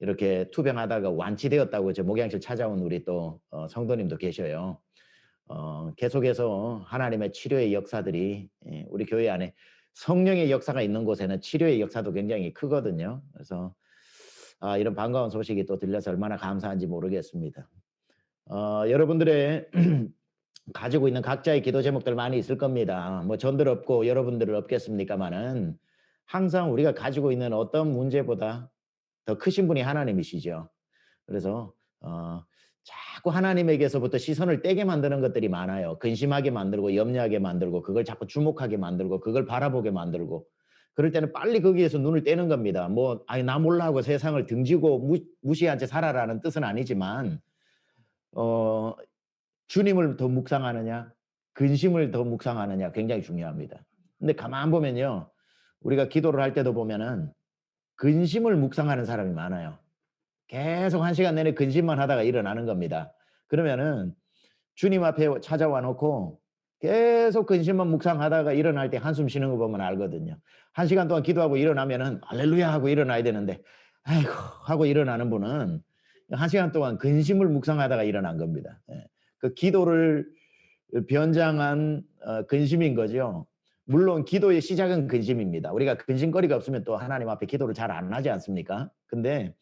이렇게 투병하다가 완치되었다고 저 목양실 찾아온 우리 또 성도님도 계셔요. 계속해서 하나님의 치료의 역사들이 우리 교회 안에 성령의 역사가 있는 곳에는 치료의 역사도 굉장히 크거든요. 그래서 이런 반가운 소식이 또 들려서 얼마나 감사한지 모르겠습니다. 여러분들의 가지고 있는 각자의 기도 제목들 많이 있을 겁니다. 뭐 전들 없고 여러분들은 없겠습니까마는 항상 우리가 가지고 있는 어떤 문제보다 더 크신 분이 하나님이시죠. 그래서 자꾸 하나님에게서부터 시선을 떼게 만드는 것들이 많아요. 근심하게 만들고 염려하게 만들고 그걸 자꾸 주목하게 만들고 그걸 바라보게 만들고 그럴 때는 빨리 거기에서 눈을 떼는 겁니다. 뭐 아니 나 몰라 하고 세상을 등지고 무시한 채 살아라는 뜻은 아니지만 어 주님을 더 묵상하느냐 근심을 더 묵상하느냐 굉장히 중요합니다. 근데 가만 보면요. 우리가 기도를 할 때도 보면은 근심을 묵상하는 사람이 많아요. 계속 1시간 내내 근심만 하다가 일어나는 겁니다. 그러면은 주님 앞에 찾아와 놓고 계속 근심만 묵상하다가 일어날 때 한숨 쉬는 거 보면 알거든요. 1시간 동안 기도하고 일어나면은 할렐루야 하고 일어나야 되는데 아이고 하고 일어나는 분은 1시간 동안 근심을 묵상하다가 일어난 겁니다. 예. 그 기도를 변장한 근심인 거죠. 물론 기도의 시작은 근심입니다. 우리가 근심거리가 없으면 또 하나님 앞에 기도를 잘 안 하지 않습니까? 근데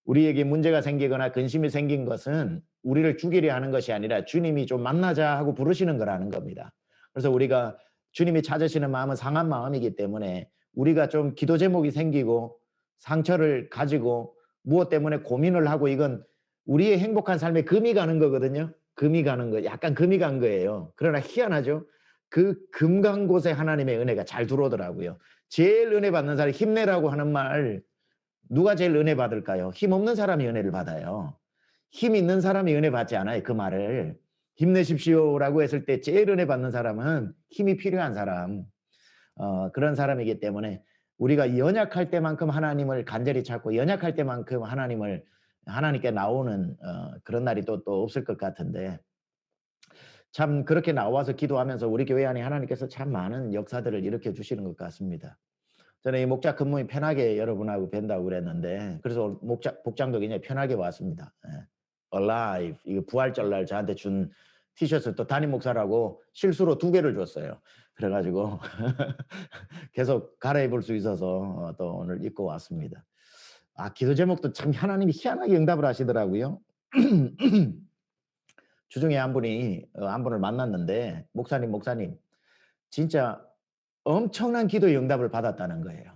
우리에게 문제가 생기거나 근심이 생긴 것은 우리를 죽이려 하는 것이 아니라 주님이 좀 만나자 하고 부르시는 거라는 겁니다. 그래서 우리가 주님이 찾으시는 마음은 상한 마음이기 때문에 우리가 좀 기도 제목이 생기고 상처를 가지고 무엇 때문에 고민을 하고 이건 우리의 행복한 삶에 금이 가는 거거든요. 금이 가는 거, 약간 금이 간 거예요. 그러나 희한하죠. 그 금 간 곳에 하나님의 은혜가 잘 들어오더라고요. 제일 은혜 받는 사람이 힘내라고 하는 말 누가 제일 은혜 받을까요? 힘없는 사람이 은혜를 받아요. 힘 있는 사람이 은혜 받지 않아요. 그 말을. 힘내십시오라고 했을 때 제일 은혜 받는 사람은 힘이 필요한 사람. 그런 사람이기 때문에 우리가 연약할 때만큼 하나님을 간절히 찾고 연약할 때만큼 하나님께 나오는 그런 날이 또 없을 것 같은데 참 그렇게 나와서 기도하면서 우리 교회 안에 하나님께서 참 많은 역사들을 일으켜 주시는 것 같습니다. 저는 이 목자 근무이 편하게 여러분하고 뵌다고 그랬는데 그래서 복장도 굉장히 편하게 왔습니다. 예. Alive 이거 부활절날 저한테 준 티셔츠 또 담임 목사라고 실수로 2개를 줬어요. 그래 가지고 계속 갈아입을 수 있어서 또 오늘 입고 왔습니다. 기도 제목도 참 하나님이 희한하게 응답을 하시더라고요. 주중에 한 분을 만났는데 목사님 진짜 엄청난 기도의 응답을 받았다는 거예요.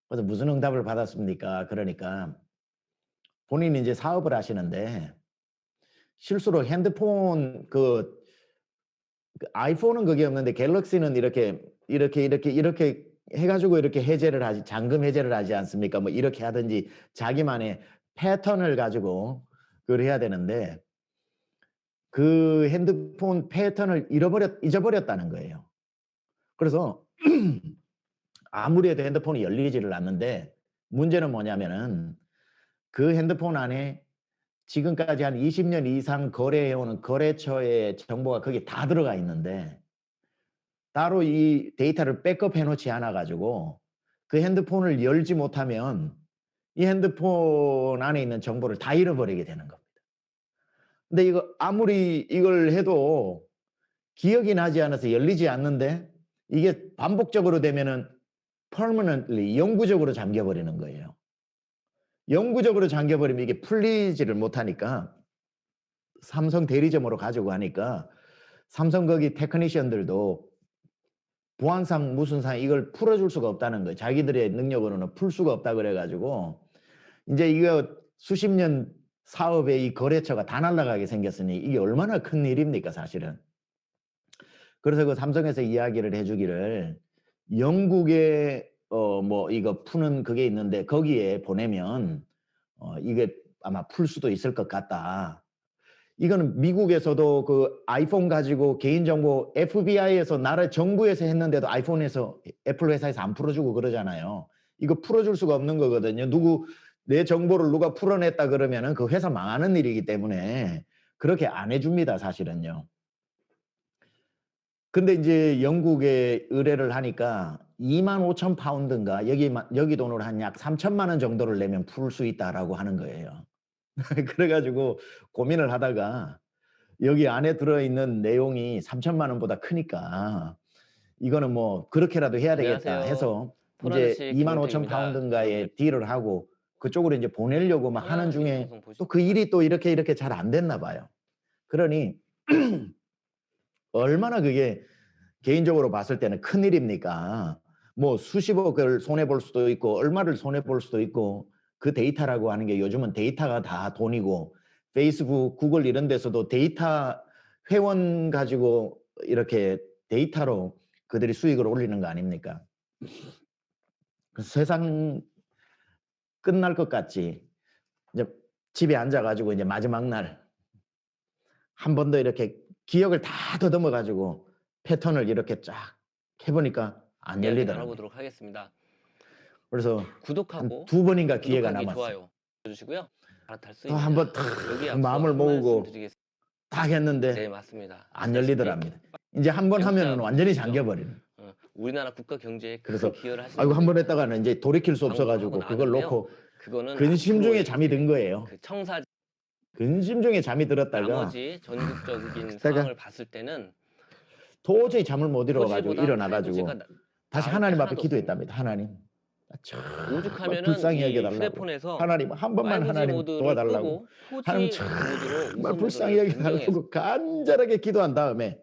그래서 "무슨 응답을 받았습니까?" 그러니까 본인이 이제 사업을 하시는데 실수로 핸드폰 아이폰은 그게 없는데 갤럭시는 이렇게 해 가지고 이렇게 해제를 하지 잠금 해제를 하지 않습니까? 뭐 이렇게 하든지 자기만의 패턴을 가지고 그걸 해야 되는데 그 핸드폰 패턴을 잊어버렸다는 거예요. 그래서 아무리 해도 핸드폰이 열리지를 않는데 문제는 뭐냐면은 그 핸드폰 안에 지금까지 한 20년 이상 거래해 오는 거래처의 정보가 거기에 다 들어가 있는데 따로 이 데이터를 백업해 놓지 않아 가지고 그 핸드폰을 열지 못하면 이 핸드폰 안에 있는 정보를 다 잃어버리게 되는 겁니다. 근데 이거 아무리 이걸 해도 기억이 나지 않아서 열리지 않는데 이게 반복적으로 되면은 permanently 영구적으로 잠겨 버리는 거예요. 영구적으로 잠겨 버리면 이게 풀리지를 못하니까 삼성 대리점으로 가지고 가니까 삼성 거기 테크니션들도 보안상 무슨 상 이걸 풀어줄 수가 없다는 거예요. 자기들의 능력으로는 풀 수가 없다 그래 가지고 인제 이거 수십 년 사업의 이 거래처가 다 날아가게 생겼으니 이게 얼마나 큰 일입니까 사실은. 그래서 그 삼성에서 이야기를 해 주기를 영국에 뭐 이거 푸는 그게 있는데 거기에 보내면 이게 아마 풀 수도 있을 것 같다. 이거는 미국에서도 그 아이폰 가지고 개인정보 FBI에서 나라 정부에서 했는데도 아이폰에서 애플 회사에서 안 풀어주고 그러잖아요. 이거 풀어줄 수가 없는 거거든요. 내 정보를 누가 풀어냈다 그러면은 그 회사 망하는 일이기 때문에 그렇게 안 해줍니다, 사실은요. 근데 이제 영국에 의뢰를 하니까 25,000 파운드인가 여기 돈으로 한 약 3천만 원 정도를 내면 풀 수 있다라고 하는 거예요. 그래 가지고 고민을 하다가 여기 안에 들어있는 내용이 3천만 원보다 크니까 이거는 뭐 '그렇게라도 해야 되겠다.' 안녕하세요. 해서 인제 포란시 25,000 김용택입니다. 여러분의 파운드인가에 딜을 하고 그쪽으로 인제 보내려고 막 하는 편안한 미국 중에 방송 보시 또 그 일이 또 이렇게 잘 안 됐나 봐요. 그러니 얼마나 그게 개인적으로 봤을 때는 큰일입니까? 뭐 수십억을 손해 볼 수도 있고 얼마를 손해 볼 수도 있고 그 데이터라고 하는 게 요즘은 데이터가 다 돈이고 페이스북, 구글 이런 데서도 데이터 회원 가지고 이렇게 데이터로 그들이 수익을 올리는 거 아닙니까? 그 세상 끝날 것 같지. 이제 집에 앉아 가지고 이제 마지막 날 한 번 더 이렇게 기억을 다 더듬어 가지고 패턴을 이렇게 쫙 해 보니까 안 이야기 열리더랍니다. 나눠보도록 하겠습니다. 그래서 한 구독하고 두 번인가 기회가 구독하기, 남았어요. 좋아요 눌러주시고요. 갈아탈 수 또 한 번 있느냐? 탁 여기 앞서 마음을 한 말씀 모으고 드리겠습니다. 딱 네, 했는데 맞습니다. 안 아시다시피 열리더랍니다. 인제 한 번 하면은 완전히 애국자분들이시죠. 잠겨 버리는. 우리나라 국가 경제에 큰 그래서 기여를 하시는 아이고 한 번 분들입니다. 했다가는 인제 돌이킬 수 없어 방송을 하고 가지고 그걸 나왔는데요. 놓고 그거는 근심 중에 앞으로의 잠이 든 이제 거예요. 그 청사 근심 중에 잠이 들었다가 나머지 전국적인 그러다가 상황을 봤을 때는 도저히 잠을 못 이루어 가지고 포지보다 일어나 5G가 가지고 다시 나을 게 하나님 앞에 하나도 없습니다. 기도했답니다. "하나님 나 정말 오죽하면은 불쌍히 여겨 이 달라고. 휴대폰에서 하나님 한 번만 5G 하나님 모드를 도와달라고. 끄고 하나님 4G 모드로 정말 우선 불쌍히 모드를 여겨 변경해서 달라고 간절하게 기도한 다음에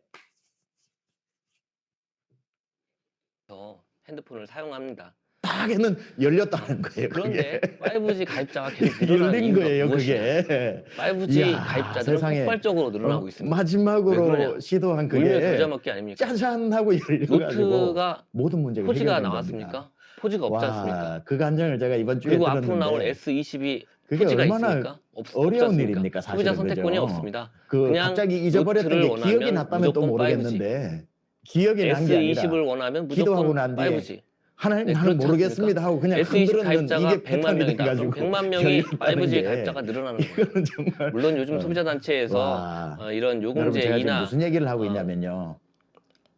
핸드폰을 사용합니다. 딱 했는 열렸다는 거예요 그게. 그런데 5G 가입자가 계속 늘어나는 열린 이유가 거예요 무엇이냐? 그게. 5G 이야 가입자들은 세상에 폭발적으로 늘어나고 있습니다. 왜 마지막으로 그러냐? 시도한 울며 겨자 그게 먹기 아닙니까? 짜잔 하고 열려 가지고 노트가 모든 문제가 4G가 해결된 겁니다. 나왔습니까? 4G가 없지 않습니까? 와 그 감정을 제가 이번 주에 그리고 앞으로 나올 들었는데 S22 그게 4G가 얼마나 있습니까? 없지 어려운 않습니까? 일입니까 소비자 사실은 선택권이 그죠? 없습니다. 그 그냥 갑자기 잊어버렸던 노트를 게 기억이 원하면 났다면 또 무조건 5G, 모르겠는데 기억이 난 게 아니라 S20을 원하면 기도하고 무조건 난 뒤에 5G. '하나님 네, 나는 그렇지 않습니까? 모르겠습니다.' 하고 그냥 S20 흔들었는 가입자가 이게 100만 패턴이 돼 명이다. 그럼 가지고 100만 명이 열렸다는 5G 게 가입자가 늘어나는 거예요. 이거는 정말 물론 요즘 소비자 단체에서 와 이런 여러분 요금제 제가 지금 인하 무슨 얘기를 하고 있냐면요.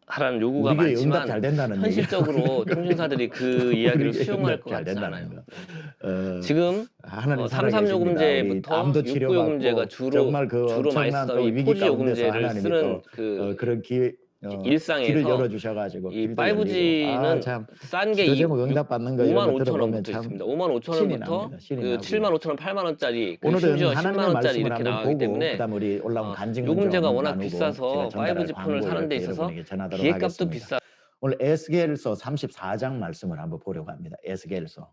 하라는 요구가 우리 교회 응답 많지만 잘 된다는 얘기를 하고 현실적으로 있는 통신사들이 거예요. 그 우리 이야기를 교회 수용할 응답 것 잘 같지 된다는 않아요. 거. 네. 어 지금 하나님 33 살아계십니다. 우리 요금제부터 암도 69 요금제가 치료받고 정말 그 주로 많이 엄청난 쓰던 또 이 위기 4G 가운데서 요금제를 하나님이 쓰는 또 그 그런 기회 길을 일상에서 열어 주셔 가지고 이 길도 열리고 아 5G는 참 싼 게 기도 제목 응답받는 거 이런 거 55,000 들어보면 원부터 참 있습니다. 55,000 신이 원부터 납니다. 신이 그 나고요. 75,000원, 80,000 원짜리 그리고 오늘은 심지어 100,000 하나님의 원짜리 말씀을 이렇게 한번 나가기 보고 때문에 그다음 우리 올라온 간증은 요금제가 좀 워낙 나누고 제가 비싸서 전달할 5G 폰을 광고를 사는 데 이렇게 있어서 여러분에게 전하도록 기획값도 하겠습니다. 비싸 오늘 에스겔서 34장 말씀을 한번 보려고 합니다. 에스겔서.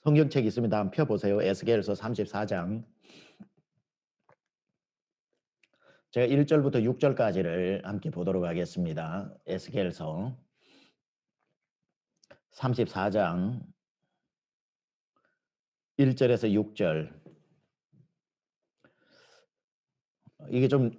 성경책 있습니다. 한번 펴 보세요. 에스겔서 34장. 제가 1절부터 6절까지를 함께 보도록 하겠습니다. 에스겔서 34장 1절에서 6절. 이게 좀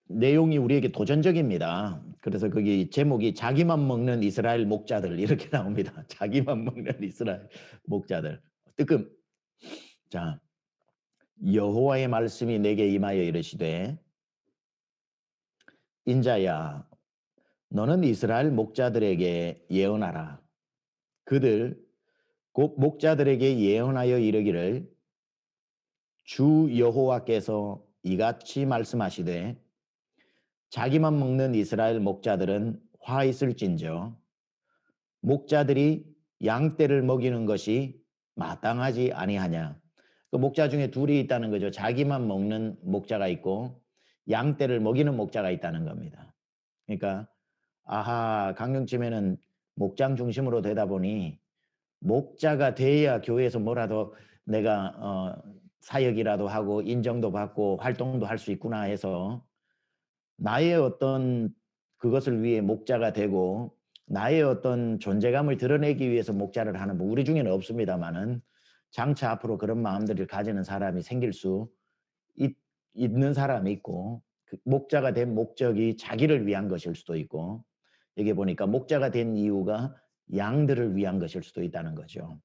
내용이 우리에게 도전적입니다. 그래서 거기 제목이 자기만 먹는 이스라엘 목자들 이렇게 나옵니다. 자기만 먹는 이스라엘 목자들. 뜨끔. 자, 여호와의 말씀이 내게 임하여 이르시되 인자야 너는 이스라엘 목자들에게 예언하라. 그들 곧 목자들에게 예언하여 이르기를 주 여호와께서 이같이 말씀하시되 자기만 먹는 이스라엘 목자들은 화 있을진저 목자들이 양떼를 먹이는 것이 마땅하지 아니하냐. 그 목자 중에 둘이 있다는 거죠. 자기만 먹는 목자가 있고 양떼를 먹이는 목자가 있다는 겁니다. 그러니까 아하 강령쯤에는 목장 중심으로 되다 보니 목자가 돼야 교회에서 뭐라도 내가 사역이라도 하고 인정도 받고 활동도 할 수 있구나 해서 나의 어떤 그것을 위해 목자가 되고 나의 어떤 존재감을 드러내기 위해서 목자를 하는 뭐 우리 중에는 없습니다마는 장차 앞으로 그런 마음들을 가지는 사람이 생길 수 있는 사람이 있고 그 목자가 된 목적이 자기를 위한 것일 수도 있고 여기 보니까 목자가 된 이유가 양들을 위한 것일 수도 있다는 거죠.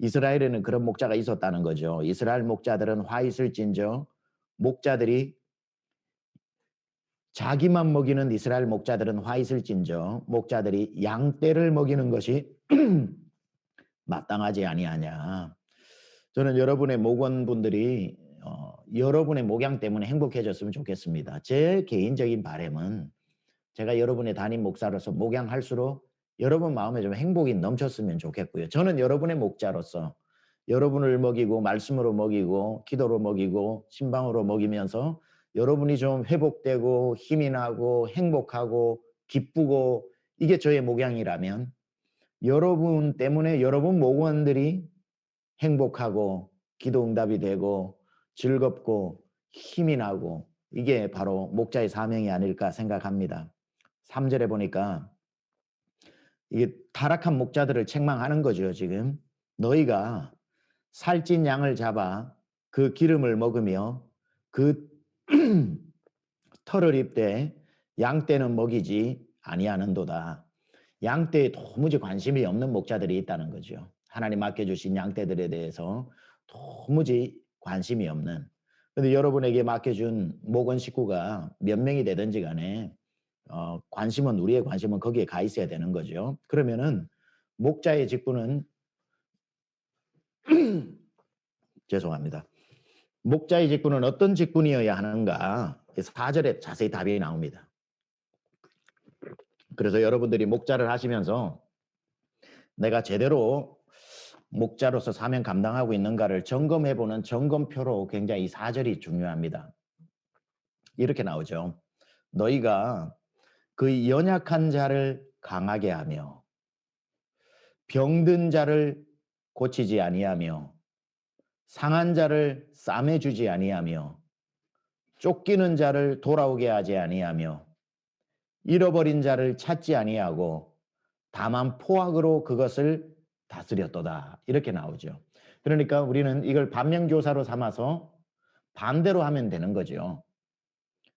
이스라엘에는 그런 목자가 있었다는 거죠. 이스라엘 목자들은 화 있을진저 목자들이 자기만 먹이는 이스라엘 목자들은 화 있을진저 목자들이 양떼를 먹이는 것이 마땅하지 아니하냐. 저는 여러분의 목원분들이 여러분의 목양 때문에 행복해졌으면 좋겠습니다. 제 개인적인 바람은 제가 여러분의 담임 목사로서 목양할수록 여러분 마음에 좀 행복이 넘쳤으면 좋겠고요. 저는 여러분의 목자로서 여러분을 먹이고 말씀으로 먹이고 기도로 먹이고 신방으로 먹이면서 여러분이 좀 회복되고 힘이 나고 행복하고 기쁘고 이게 저의 목양이라면 여러분 때문에 여러분 목원들이 행복하고 기도 응답이 되고 즐겁고 힘이 나고 이게 바로 목자의 사명이 아닐까 생각합니다. 3절에 보니까 이게 타락한 목자들을 책망하는 거죠. 지금 너희가 살찐 양을 잡아 그 기름을 먹으며 그 털을 입되 양떼는 먹이지 아니하는도다. 양떼에 도무지 관심이 없는 목자들이 있다는 거죠. 하나님 맡겨주신 양떼들에 대해서 도무지 관심이 없는. 근데 여러분에게 맡겨준 목원 식구가 몇 명이 되든지 간에 관심은 우리의 관심은 거기에 가 있어야 되는 거죠. 그러면은 목자의 직분은 죄송합니다. 목자의 직분은 어떤 직분이어야 하는가? 4절에 자세히 답이 나옵니다. 그래서 여러분들이 목자를 하시면서 내가 제대로 목자로서 사명 감당하고 있는가를 점검해보는 점검표로 굉장히 이 4절이 중요합니다. 이렇게 나오죠. 너희가 그 연약한 자를 강하게 하며 병든 자를 고치지 아니하며 상한 자를 싸매주지 아니하며 쫓기는 자를 돌아오게 하지 아니하며 잃어버린 자를 찾지 아니하고 다만 포악으로 그것을 다스렸도다. 이렇게 나오죠. 그러니까 우리는 이걸 반면교사로 삼아서 반대로 하면 되는 거죠.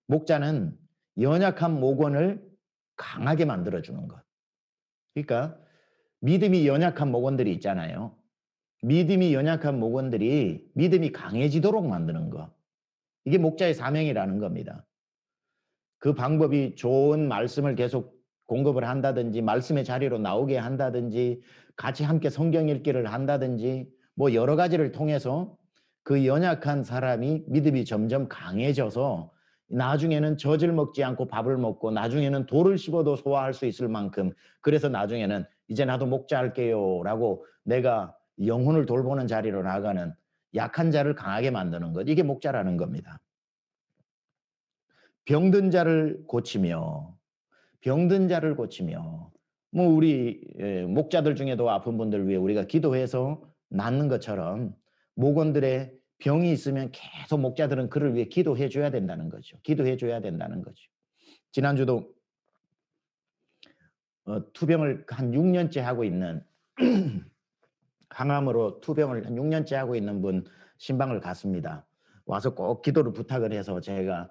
목자는 연약한 목원을 강하게 만들어주는 것. 그러니까 믿음이 연약한 목원들이 있잖아요. 믿음이 연약한 목원들이 믿음이 강해지도록 만드는 것. 이게 목자의 사명이라는 겁니다. 그 방법이 좋은 말씀을 계속 공급을 한다든지 말씀의 자리로 나오게 한다든지 같이 함께 성경 읽기를 한다든지 뭐 여러 가지를 통해서 그 연약한 사람이 믿음이 점점 강해져서 나중에는 젖을 먹지 않고 밥을 먹고 나중에는 돌을 씹어도 소화할 수 있을 만큼 그래서 나중에는 이제 나도 목자 할게요 라고 내가 영혼을 돌보는 자리로 나가는 약한 자를 강하게 만드는 것. 이게 목자라는 겁니다. 병든 자를 고치며 뭐 우리 목자들 중에도 아픈 분들 위해 우리가 기도해서 낫는 것처럼 목원들의 병이 있으면 계속 목자들은 그를 위해 기도해 줘야 된다는 거죠. 기도해 줘야 된다는 거죠. 지난주도 투병을 한 6년째 하고 있는 항암으로 투병을 한 6년째 하고 있는 분 신방을 갔습니다. 와서 꼭 기도를 부탁을 해서 제가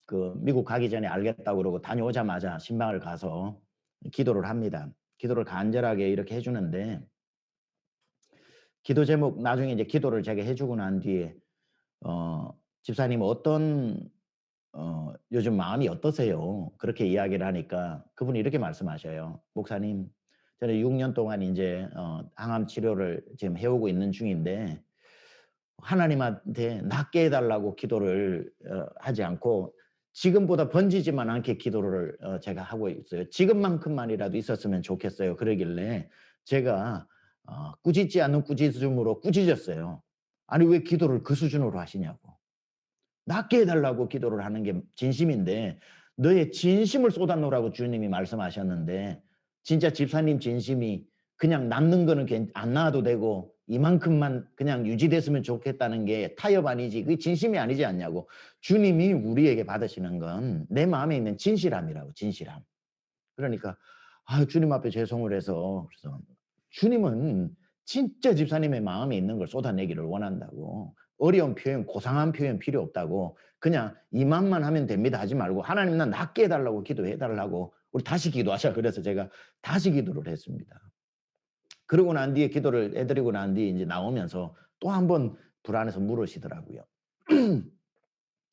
그 미국 가기 전에 알겠다고 그러고 다녀오자마자 신방을 가서 기도를 합니다. 기도를 간절하게 이렇게 해주는데 기도 제목 나중에 이제 기도를 제가 해주고 난 뒤에 집사님 어떤 요즘 마음이 어떠세요? 그렇게 이야기를 하니까 그분이 이렇게 말씀하셔요. 목사님, 저는 6년 동안 이제 항암 치료를 지금 해오고 있는 중인데 하나님한테 낫게 해달라고 기도를 하지 않고 지금보다 번지지만 않게 기도를 제가 하고 있어요. 지금만큼만이라도 있었으면 좋겠어요. 그러길래 제가 꾸짖지 않는 꾸짖음으로 꾸짖었어요. 아니 왜 기도를 그 수준으로 하시냐고. 낫게 해달라고 기도를 하는 게 진심인데 너의 진심을 쏟아놓으라고 주님이 말씀하셨는데 진짜 집사님 진심이 그냥 낫는 거는 안 놔도 되고 이만큼만 그냥 유지됐으면 좋겠다는 게 타협 아니지 그게 진심이 아니지 않냐고. 주님이 우리에게 받으시는 건 내 마음에 있는 진실함이라고. 진실함. 그러니까 주님 앞에 죄송을 해서 그래서 주님은 진짜 집사님의 마음에 있는 걸 쏟아내기를 원한다고. 어려운 표현, 고상한 표현 필요 없다고. 그냥 이만만 하면 됩니다 하지 말고 하나님 나 낫게 해달라고 기도해달라고 우리 다시 기도하자. 그래서 제가 다시 기도를 했습니다. 그러고 난 뒤에 기도를 해드리고 난 뒤에 이제 나오면서 또 한 번 불안해서 물으시더라고요.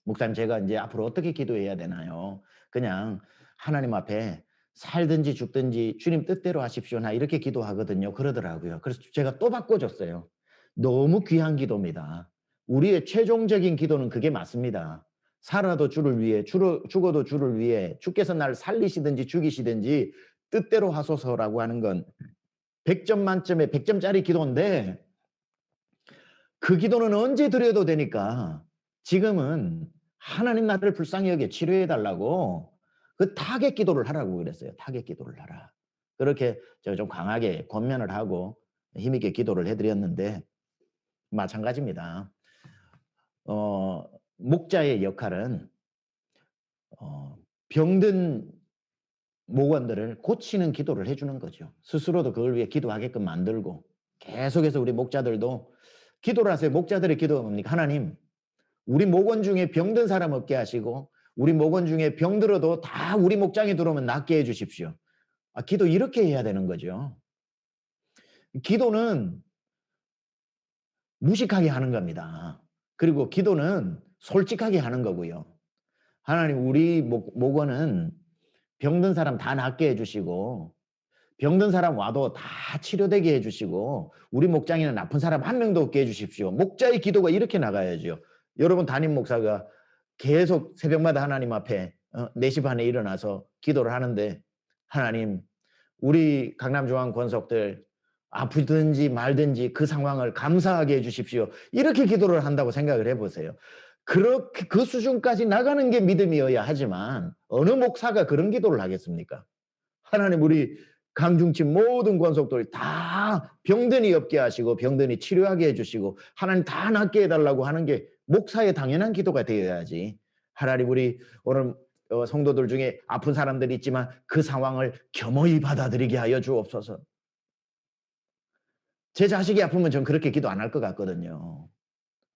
목사님 제가 이제 앞으로 어떻게 기도해야 되나요? 그냥 하나님 앞에 살든지 죽든지 주님 뜻대로 하십시오. 나 이렇게 기도하거든요. 그러더라고요. 그래서 제가 또 바꿔줬어요. 너무 귀한 기도입니다. 우리의 최종적인 기도는 그게 맞습니다. 살아도 주를 위해, 죽어도 주를 위해, 주께서 날 살리시든지 죽이시든지 뜻대로 하소서라고 하는 건 100점 만점에 100점짜리 기도인데 그 기도는 언제 드려도 되니까 지금은 하나님 나를 불쌍히 여겨 치료해 달라고 그 타겟 기도를 하라고 그랬어요. 타겟 기도를 하라. 그렇게 제가 좀 강하게 권면을 하고 힘있게 기도를 해드렸는데 마찬가지입니다. 목자의 역할은 병든 목원들을 고치는 기도를 해주는 거죠. 스스로도 그걸 위해 기도하게끔 만들고 계속해서 우리 목자들도 기도를 하세요. 목자들의 기도가 뭡니까? 하나님, 우리 목원 중에 병든 사람 없게 하시고 우리 목원 중에 병들어도 다 우리 목장에 들어오면 낫게 해주십시오. 기도 이렇게 해야 되는 거죠. 기도는 무식하게 하는 겁니다. 그리고 기도는 솔직하게 하는 거고요. 하나님, 우리 목원은 병든 사람 다 낫게 해주시고 병든 사람 와도 다 치료되게 해주시고 우리 목장에는 아픈 사람 한 명도 없게 해주십시오. 목자의 기도가 이렇게 나가야죠. 여러분 담임 목사가 계속 새벽마다 하나님 앞에 4시 반에 일어나서 기도를 하는데 하나님, 우리 강남중앙 권속들 아프든지 말든지 그 상황을 감사하게 해주십시오. 이렇게 기도를 한다고 생각을 해보세요. 그렇게 그 수준까지 나가는 게 믿음이어야 하지만 어느 목사가 그런 기도를 하겠습니까? 하나님, 우리 강중치 모든 권속들 다 병든이 없게 하시고 병든이 치료하게 해주시고 하나님 다 낫게 해달라고 하는 게 목사의 당연한 기도가 되어야지. 하나님, 우리 오늘 성도들 중에 아픈 사람들이 있지만 그 상황을 겸허히 받아들이게 하여 주옵소서. 제 자식이 아프면 전 그렇게 기도 안 할 것 같거든요.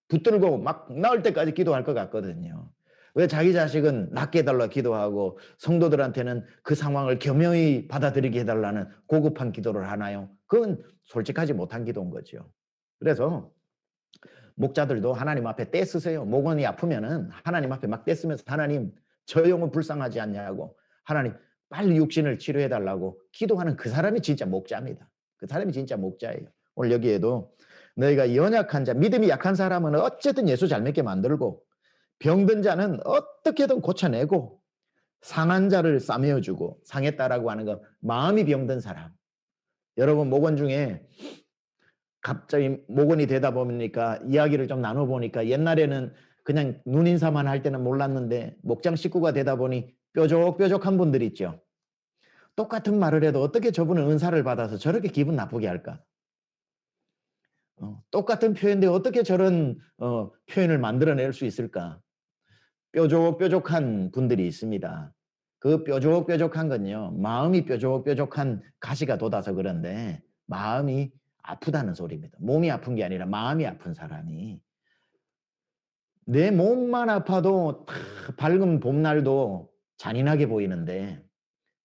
붙들고 막 나을 때까지 기도할 것 같거든요. 왜 자기 자식은 낫게 해달라 기도하고 성도들한테는 그 상황을 겸허히 받아들이게 해달라는 고급한 기도를 하나요? 그건 솔직하지 못한 기도인 거죠. 그래서 목자들도 하나님 앞에 떼쓰세요. 목원이 아프면은 하나님 앞에 막 떼쓰면서 하나님, 저 영혼 불쌍하지 않냐고, 하나님 빨리 육신을 치료해 달라고 기도하는 그 사람이 진짜 목자입니다. 그 사람이 진짜 목자예요. 오늘 여기에도 너희가 연약한 자, 믿음이 약한 사람은 어쨌든 예수 잘 믿게 만들고 병든 자는 어떻게든 고쳐내고 상한 자를 싸매어주고, 상했다라고 하는 건 마음이 병든 사람. 여러분 목원 중에 갑자기 목원이 되다 보니까 이야기를 좀 나눠보니까 옛날에는 그냥 눈인사만 할 때는 몰랐는데 목장 식구가 되다 보니 뾰족뾰족한 분들 있죠. 똑같은 말을 해도 어떻게 저분은 은사를 받아서 저렇게 기분 나쁘게 할까? 똑같은 표현인데 어떻게 저런 표현을 만들어낼 수 있을까? 뾰족뾰족한 분들이 있습니다. 그 뾰족뾰족한 건요, 마음이 뾰족뾰족한 가시가 돋아서 그런데 마음이 아프다는 소리입니다. 몸이 아픈 게 아니라 마음이 아픈 사람이. 내 몸만 아파도 밝은 봄날도 잔인하게 보이는데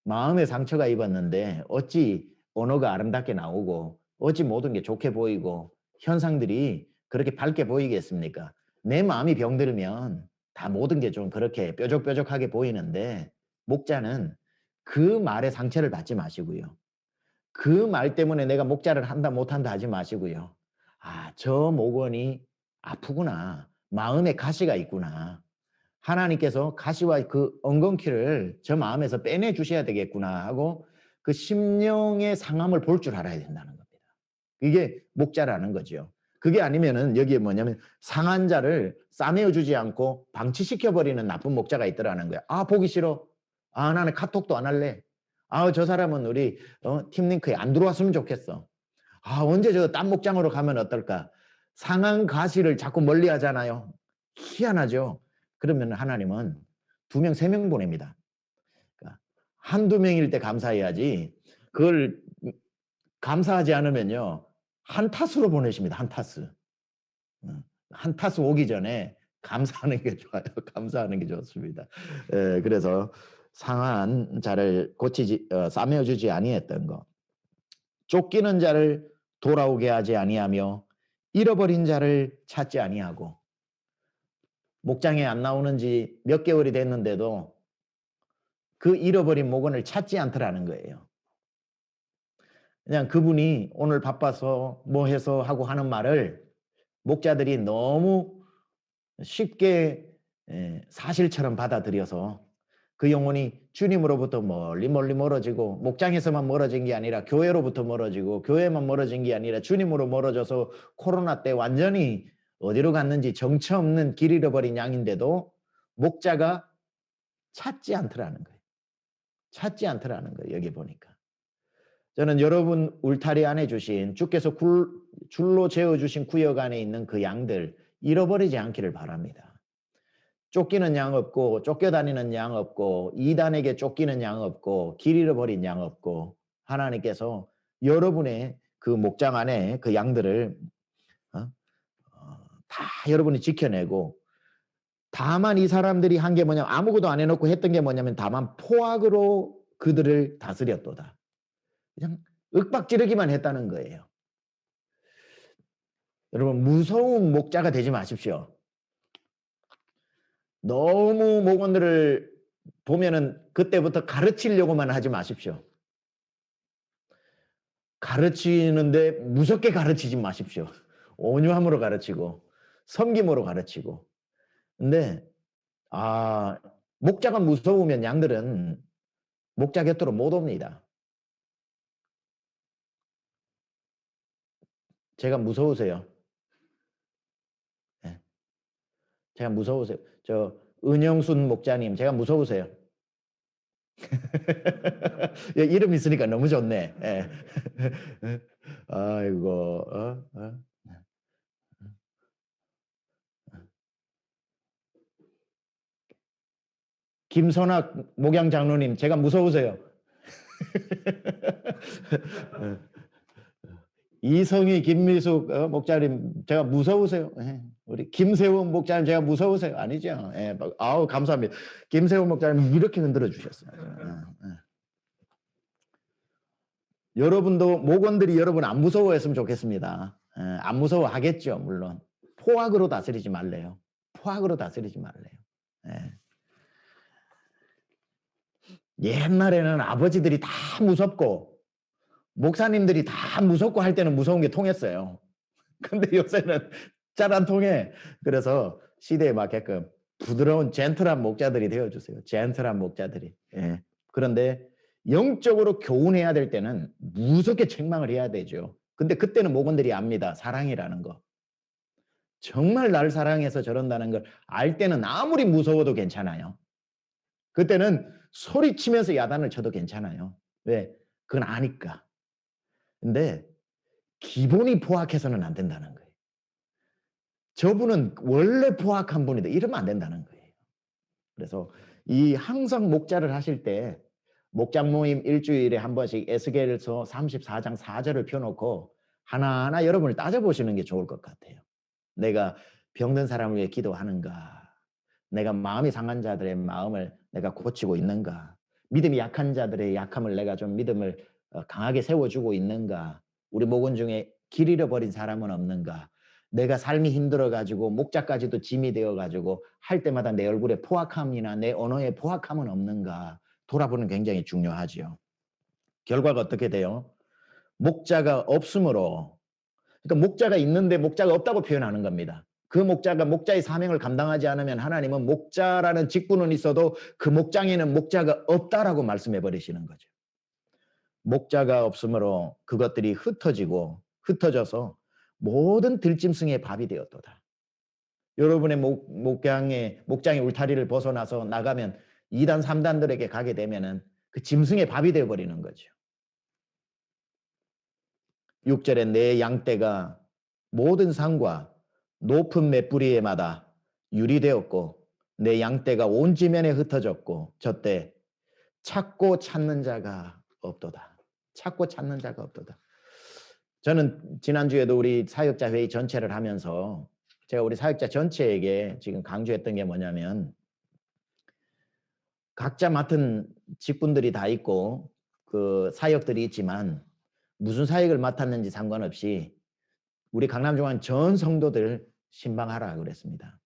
마음에 상처가 입었는데 어찌 언어가 아름답게 나오고 어찌 모든 게 좋게 보이고 현상들이 그렇게 밝게 보이겠습니까? 내 마음이 병들면 다 모든 게 좀 그렇게 뾰족뾰족하게 보이는데 목자는 그 말에 상처를 받지 마시고요. 그 말 때문에 내가 목자를 한다 못한다 하지 마시고요. 저 목원이 아프구나. 마음에 가시가 있구나. 하나님께서 가시와 그 엉겅퀴를 저 마음에서 빼내 주셔야 되겠구나 하고 그 심령의 상함을 볼 줄 알아야 된다는 겁니다. 이게 목자라는 거죠. 그게 아니면은 여기에 뭐냐면 상한 자를 싸매어 주지 않고 방치시켜 버리는 나쁜 목자가 있더라는 거야. 보기 싫어. 나는 카톡도 안 할래. 저 사람은 우리 팀링크에 안 들어왔으면 좋겠어. 언제 저 딴 목장으로 가면 어떨까? 상한 가시를 자꾸 멀리 하잖아요. 희한하죠. 그러면 하나님은 2명, 3명 보냅니다. 그러니까 한두 명일 때 감사해야지 그걸 감사하지 않으면요. 한 타수로 보내십니다. 한 타수. 한 타수 오기 전에 감사하는 게 좋아요. 감사하는 게 좋습니다. 그래서 상한 자를 싸매어 주지 아니했던 거. 쫓기는 자를 돌아오게 하지 아니하며 잃어버린 자를 찾지 아니하고 목장에 안 나오는 지 몇 개월이 됐는데도 그 잃어버린 목원을 찾지 않더라는 거예요. 그냥 그분이 오늘 바빠서 뭐 해서 하고 하는 말을 목자들이 너무 쉽게 사실처럼 받아들여서 그 영혼이 주님으로부터 멀리 멀리 멀어지고 목장에서만 멀어진 게 아니라 교회로부터 멀어지고 교회만 멀어진 게 아니라 주님으로 멀어져서 코로나 때 완전히 어디로 갔는지 정처 없는 길 잃어버린 양인데도 목자가 찾지 않더라는 거예요. 찾지 않더라는 거예요. 여기 보니까. 저는 여러분 울타리 안에 주신 주께서 줄로 재어주신 구역 안에 있는 그 양들 잃어버리지 않기를 바랍니다. 쫓기는 양 없고 쫓겨다니는 양 없고 이단에게 쫓기는 양 없고 길 잃어버린 양 없고 하나님께서 여러분의 그 목장 안에 그 양들을 다 여러분이 지켜내고 다만 이 사람들이 한 게 뭐냐면 아무것도 안 해놓고 했던 게 뭐냐면 다만 포악으로 그들을 다스렸도다. 그냥 윽박지르기만 했다는 거예요. 여러분 무서운 목자가 되지 마십시오. 너무 목원들을 보면은 그때부터 가르치려고만 하지 마십시오. 가르치는데 무섭게 가르치지 마십시오. 온유함으로 가르치고 섬김으로 가르치고. 근데 목자가 무서우면 양들은 목자 곁으로 못 옵니다. 제가 무서우세요? 네. 제가 무서우세요? 저 은영순 목자님 제가 무서우세요? 이름 있으니까 너무 좋네. 예. 아이고. 김선학 목양 장로님 제가 무서우세요? 이성희 김미숙 목자님 제가 무서우세요? 우리 김세훈 목자님 제가 무서우세요? 아니죠. 아우 감사합니다. 김세훈 목자님 이렇게 흔들어 주셨어요. 여러분도 목원들이 여러분 안 무서워했으면 좋겠습니다. 안 무서워하겠죠. 물론 포악으로 다스리지 말래요. 포악으로 다스리지 말래요. 옛날에는 아버지들이 다 무섭고 목사님들이 다 무섭고 할 때는 무서운 게 통했어요. 근데 요새는 잘 안 통해. 그래서 시대에 맞게끔 부드러운 젠틀한 목자들이 되어주세요. 젠틀한 목자들이. 그런데 영적으로 교훈해야 될 때는 무섭게 책망을 해야 되죠. 근데 그때는 목원들이 압니다. 사랑이라는 거. 정말 날 사랑해서 저런다는 걸 알 때는 아무리 무서워도 괜찮아요. 그때는 소리치면서 야단을 쳐도 괜찮아요. 왜? 그건 아니까. 근데 기본이 포악해서는 안 된다는 거예요. 저분은 원래 포악한 분이다. 이러면 안 된다는 거예요. 그래서 이 항상 목자를 하실 때 목장 모임 일주일에 한 번씩 에스겔서 34장 4절을 펴놓고 하나하나 여러분을 따져보시는 게 좋을 것 같아요. 내가 병든 사람을 위해 기도하는가? 내가 마음이 상한 자들의 마음을 내가 고치고 있는가? 믿음이 약한 자들의 약함을 내가 좀 믿음을 강하게 세워주고 있는가? 우리 목원 중에 길 잃어버린 사람은 없는가? 내가 삶이 힘들어가지고 목자까지도 짐이 되어가지고 할 때마다 내 얼굴에 포악함이나 내 언어에 포악함은 없는가? 돌아보는 굉장히 중요하지요. 결과가 어떻게 돼요? 목자가 없으므로, 그러니까 목자가 있는데 목자가 없다고 표현하는 겁니다. 그 목자가 목자의 사명을 감당하지 않으면 하나님은 목자라는 직분은 있어도 그 목장에는 목자가 없다라고 말씀해 버리시는 거죠. 목자가 없으므로 그것들이 흩어져서 모든 들짐승의 밥이 되었도다. 여러분의 목장의 울타리를 벗어나서 나가면 2단, 3단들에게 가게 되면은 그 짐승의 밥이 되어 버리는 거죠. 6절에 내 양떼가 모든 산과 높은 맷뿌리에마다 유리되었고 내 양떼가 온 지면에 흩어졌고 저때 찾고 찾는 자가 없도다. 찾고 찾는 자가 없도다. 저는 지난주에도 우리 사역자 회의 전체를 하면서 제가 우리 사역자 전체에게 지금 강조했던 게 뭐냐면 각자 맡은 직분들이 다 있고 그 사역들이 있지만 무슨 사역을 맡았는지 상관없이 우리 강남중앙 전 성도들 신방하라 그랬습니다.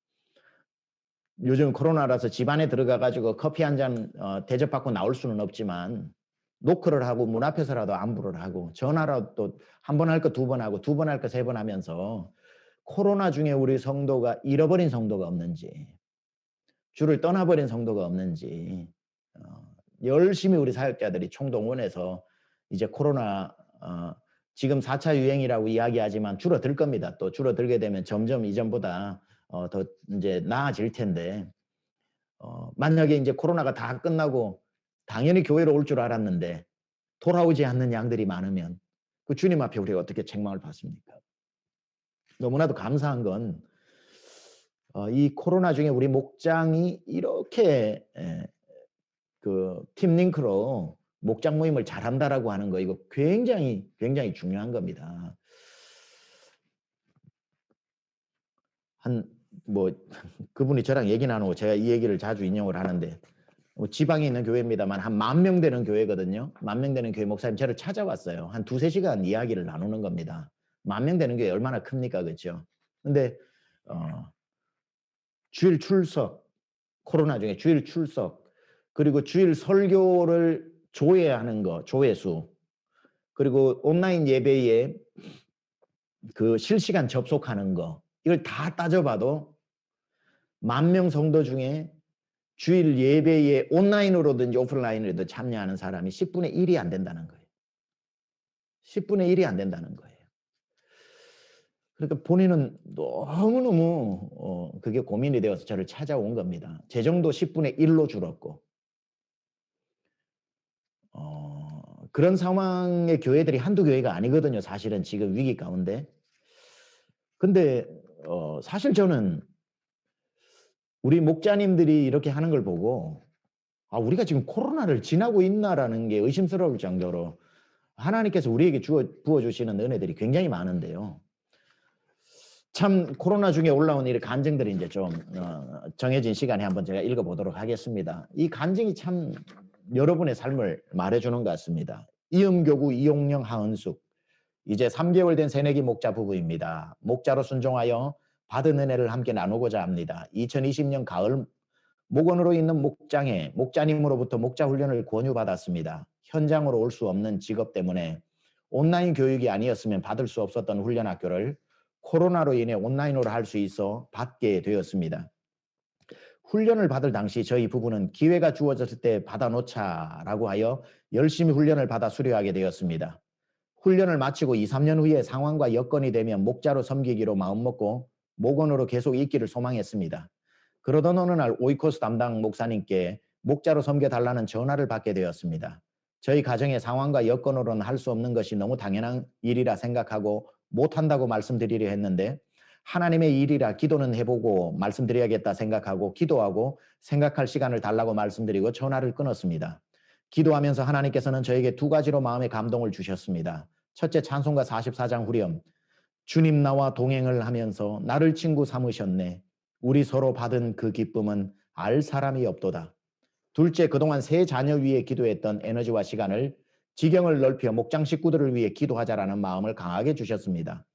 요즘 코로나라서 집 안에 들어가 가지고 커피 한 잔 대접받고 나올 수는 없지만 노크를 하고 문 앞에서라도 안부를 하고 전화라도 한 번 할 거 두 번 하고 두 번 할 거 세 번 하면서 코로나 중에 우리 성도가 잃어버린 성도가 없는지, 주를 떠나버린 성도가 없는지 열심히 우리 사역자들이 총동원해서 이제 코로나 지금 4차 유행이라고 이야기하지만 줄어들 겁니다. 또 줄어들게 되면 점점 이전보다 더 이제 나아질 텐데 만약에 이제 코로나가 다 끝나고 당연히 교회로 올 줄 알았는데 돌아오지 않는 양들이 많으면 그 주님 앞에 우리가 어떻게 책망을 받습니까? 너무나도 감사한 건 이 코로나 중에 우리 목장이 이렇게 그 팀링크로 목장 모임을 잘한다라고 하는 거 이거 굉장히 중요한 겁니다. 뭐 그분이 저랑 얘기 나누고 제가 이 얘기를 자주 인용을 하는데 지방에 있는 교회입니다만 한 10,000명 되는 교회거든요. 10,000명 되는 교회 목사님 저를 찾아왔어요. 한 2-3시간 이야기를 나누는 겁니다. 10,000명 되는 교회 얼마나 큽니까? 그렇죠? 근데 주일 출석, 코로나 중에 주일 출석, 그리고 주일 설교를 조회하는 거, 조회수, 그리고 온라인 예배에 그 실시간 접속하는 거, 이걸 다 따져봐도 10,000명 성도 중에 주일 예배에 온라인으로든지 오프라인으로든 참여하는 사람이 10분의 1이 안 된다는 거예요. 10분의 1이 안 된다는 거예요. 그러니까 본인은 너무너무 그게 고민이 되어서 저를 찾아온 겁니다. 재정도 10분의 1로 줄었고 그런 상황의 교회들이 한두 교회가 아니거든요. 사실은 지금 위기 가운데. 근데 사실 저는 우리 목자님들이 이렇게 하는 걸 보고 우리가 지금 코로나를 지나고 있나라는 게 의심스러울 정도로 하나님께서 우리에게 부어주시는 은혜들이 굉장히 많은데요. 참 코로나 중에 올라온 이 간증들이 이제 좀 정해진 시간에 한번 제가 읽어보도록 하겠습니다. 이 간증이 참 여러분의 삶을 말해주는 것 같습니다. 이음교구 이용령 하은숙 이제 3개월 된 새내기 목자 부부입니다. 목자로 순종하여 받은 은혜를 함께 나누고자 합니다. 2020년 가을 목원으로 있는 목장에 목자님으로부터 목자 훈련을 권유받았습니다. 현장으로 올 수 없는 직업 때문에 온라인 교육이 아니었으면 받을 수 없었던 훈련 학교를 코로나로 인해 온라인으로 할 수 있어 받게 되었습니다. 훈련을 받을 당시 저희 부부는 기회가 주어졌을 때 받아놓자라고 하여 열심히 훈련을 받아 수료하게 되었습니다. 훈련을 마치고 2-3년 후에 상황과 여건이 되면 목자로 섬기기로 마음먹고 목원으로 계속 있기를 소망했습니다. 그러던 어느 날 오이코스 담당 목사님께 목자로 섬겨달라는 전화를 받게 되었습니다. 저희 가정의 상황과 여건으로는 할 수 없는 것이 너무 당연한 일이라 생각하고 못한다고 말씀드리려 했는데 하나님의 일이라 기도는 해보고 말씀드려야겠다 생각하고 기도하고 생각할 시간을 달라고 말씀드리고 전화를 끊었습니다. 기도하면서 하나님께서는 저에게 2가지로 마음의 감동을 주셨습니다. 첫째, 찬송가 44장 후렴. 주님 나와 동행을 하면서 나를 친구 삼으셨네. 우리 서로 받은 그 기쁨은 알 사람이 없도다. 둘째, 그동안 세 자녀 위해 기도했던 에너지와 시간을 지경을 넓혀 목장 식구들을 위해 기도하자라는 마음을 강하게 주셨습니다.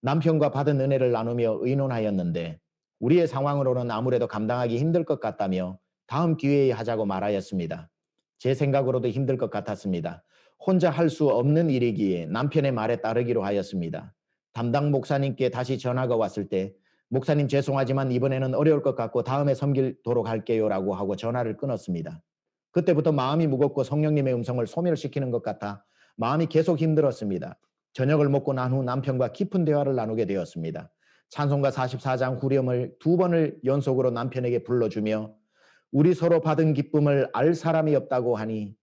남편과 받은 은혜를 나누며 의논하였는데 우리의 상황으로는 아무래도 감당하기 힘들 것 같다며 다음 기회에 하자고 말하였습니다. 제 생각으로도 힘들 것 같았습니다. 혼자 할 수 없는 일이기에 남편의 말에 따르기로 하였습니다. 담당 목사님께 다시 전화가 왔을 때 목사님 죄송하지만 이번에는 어려울 것 같고 다음에 섬기도록 할게요라고 하고 전화를 끊었습니다. 그때부터 마음이 무겁고 성령님의 음성을 소멸시키는 것 같아 마음이 계속 힘들었습니다. 저녁을 먹고 난 후 남편과 깊은 대화를 나누게 되었습니다. 찬송가 44장 후렴을 2번을 연속으로 남편에게 불러주며 우리 서로 받은 기쁨을 알 사람이 없다고 하니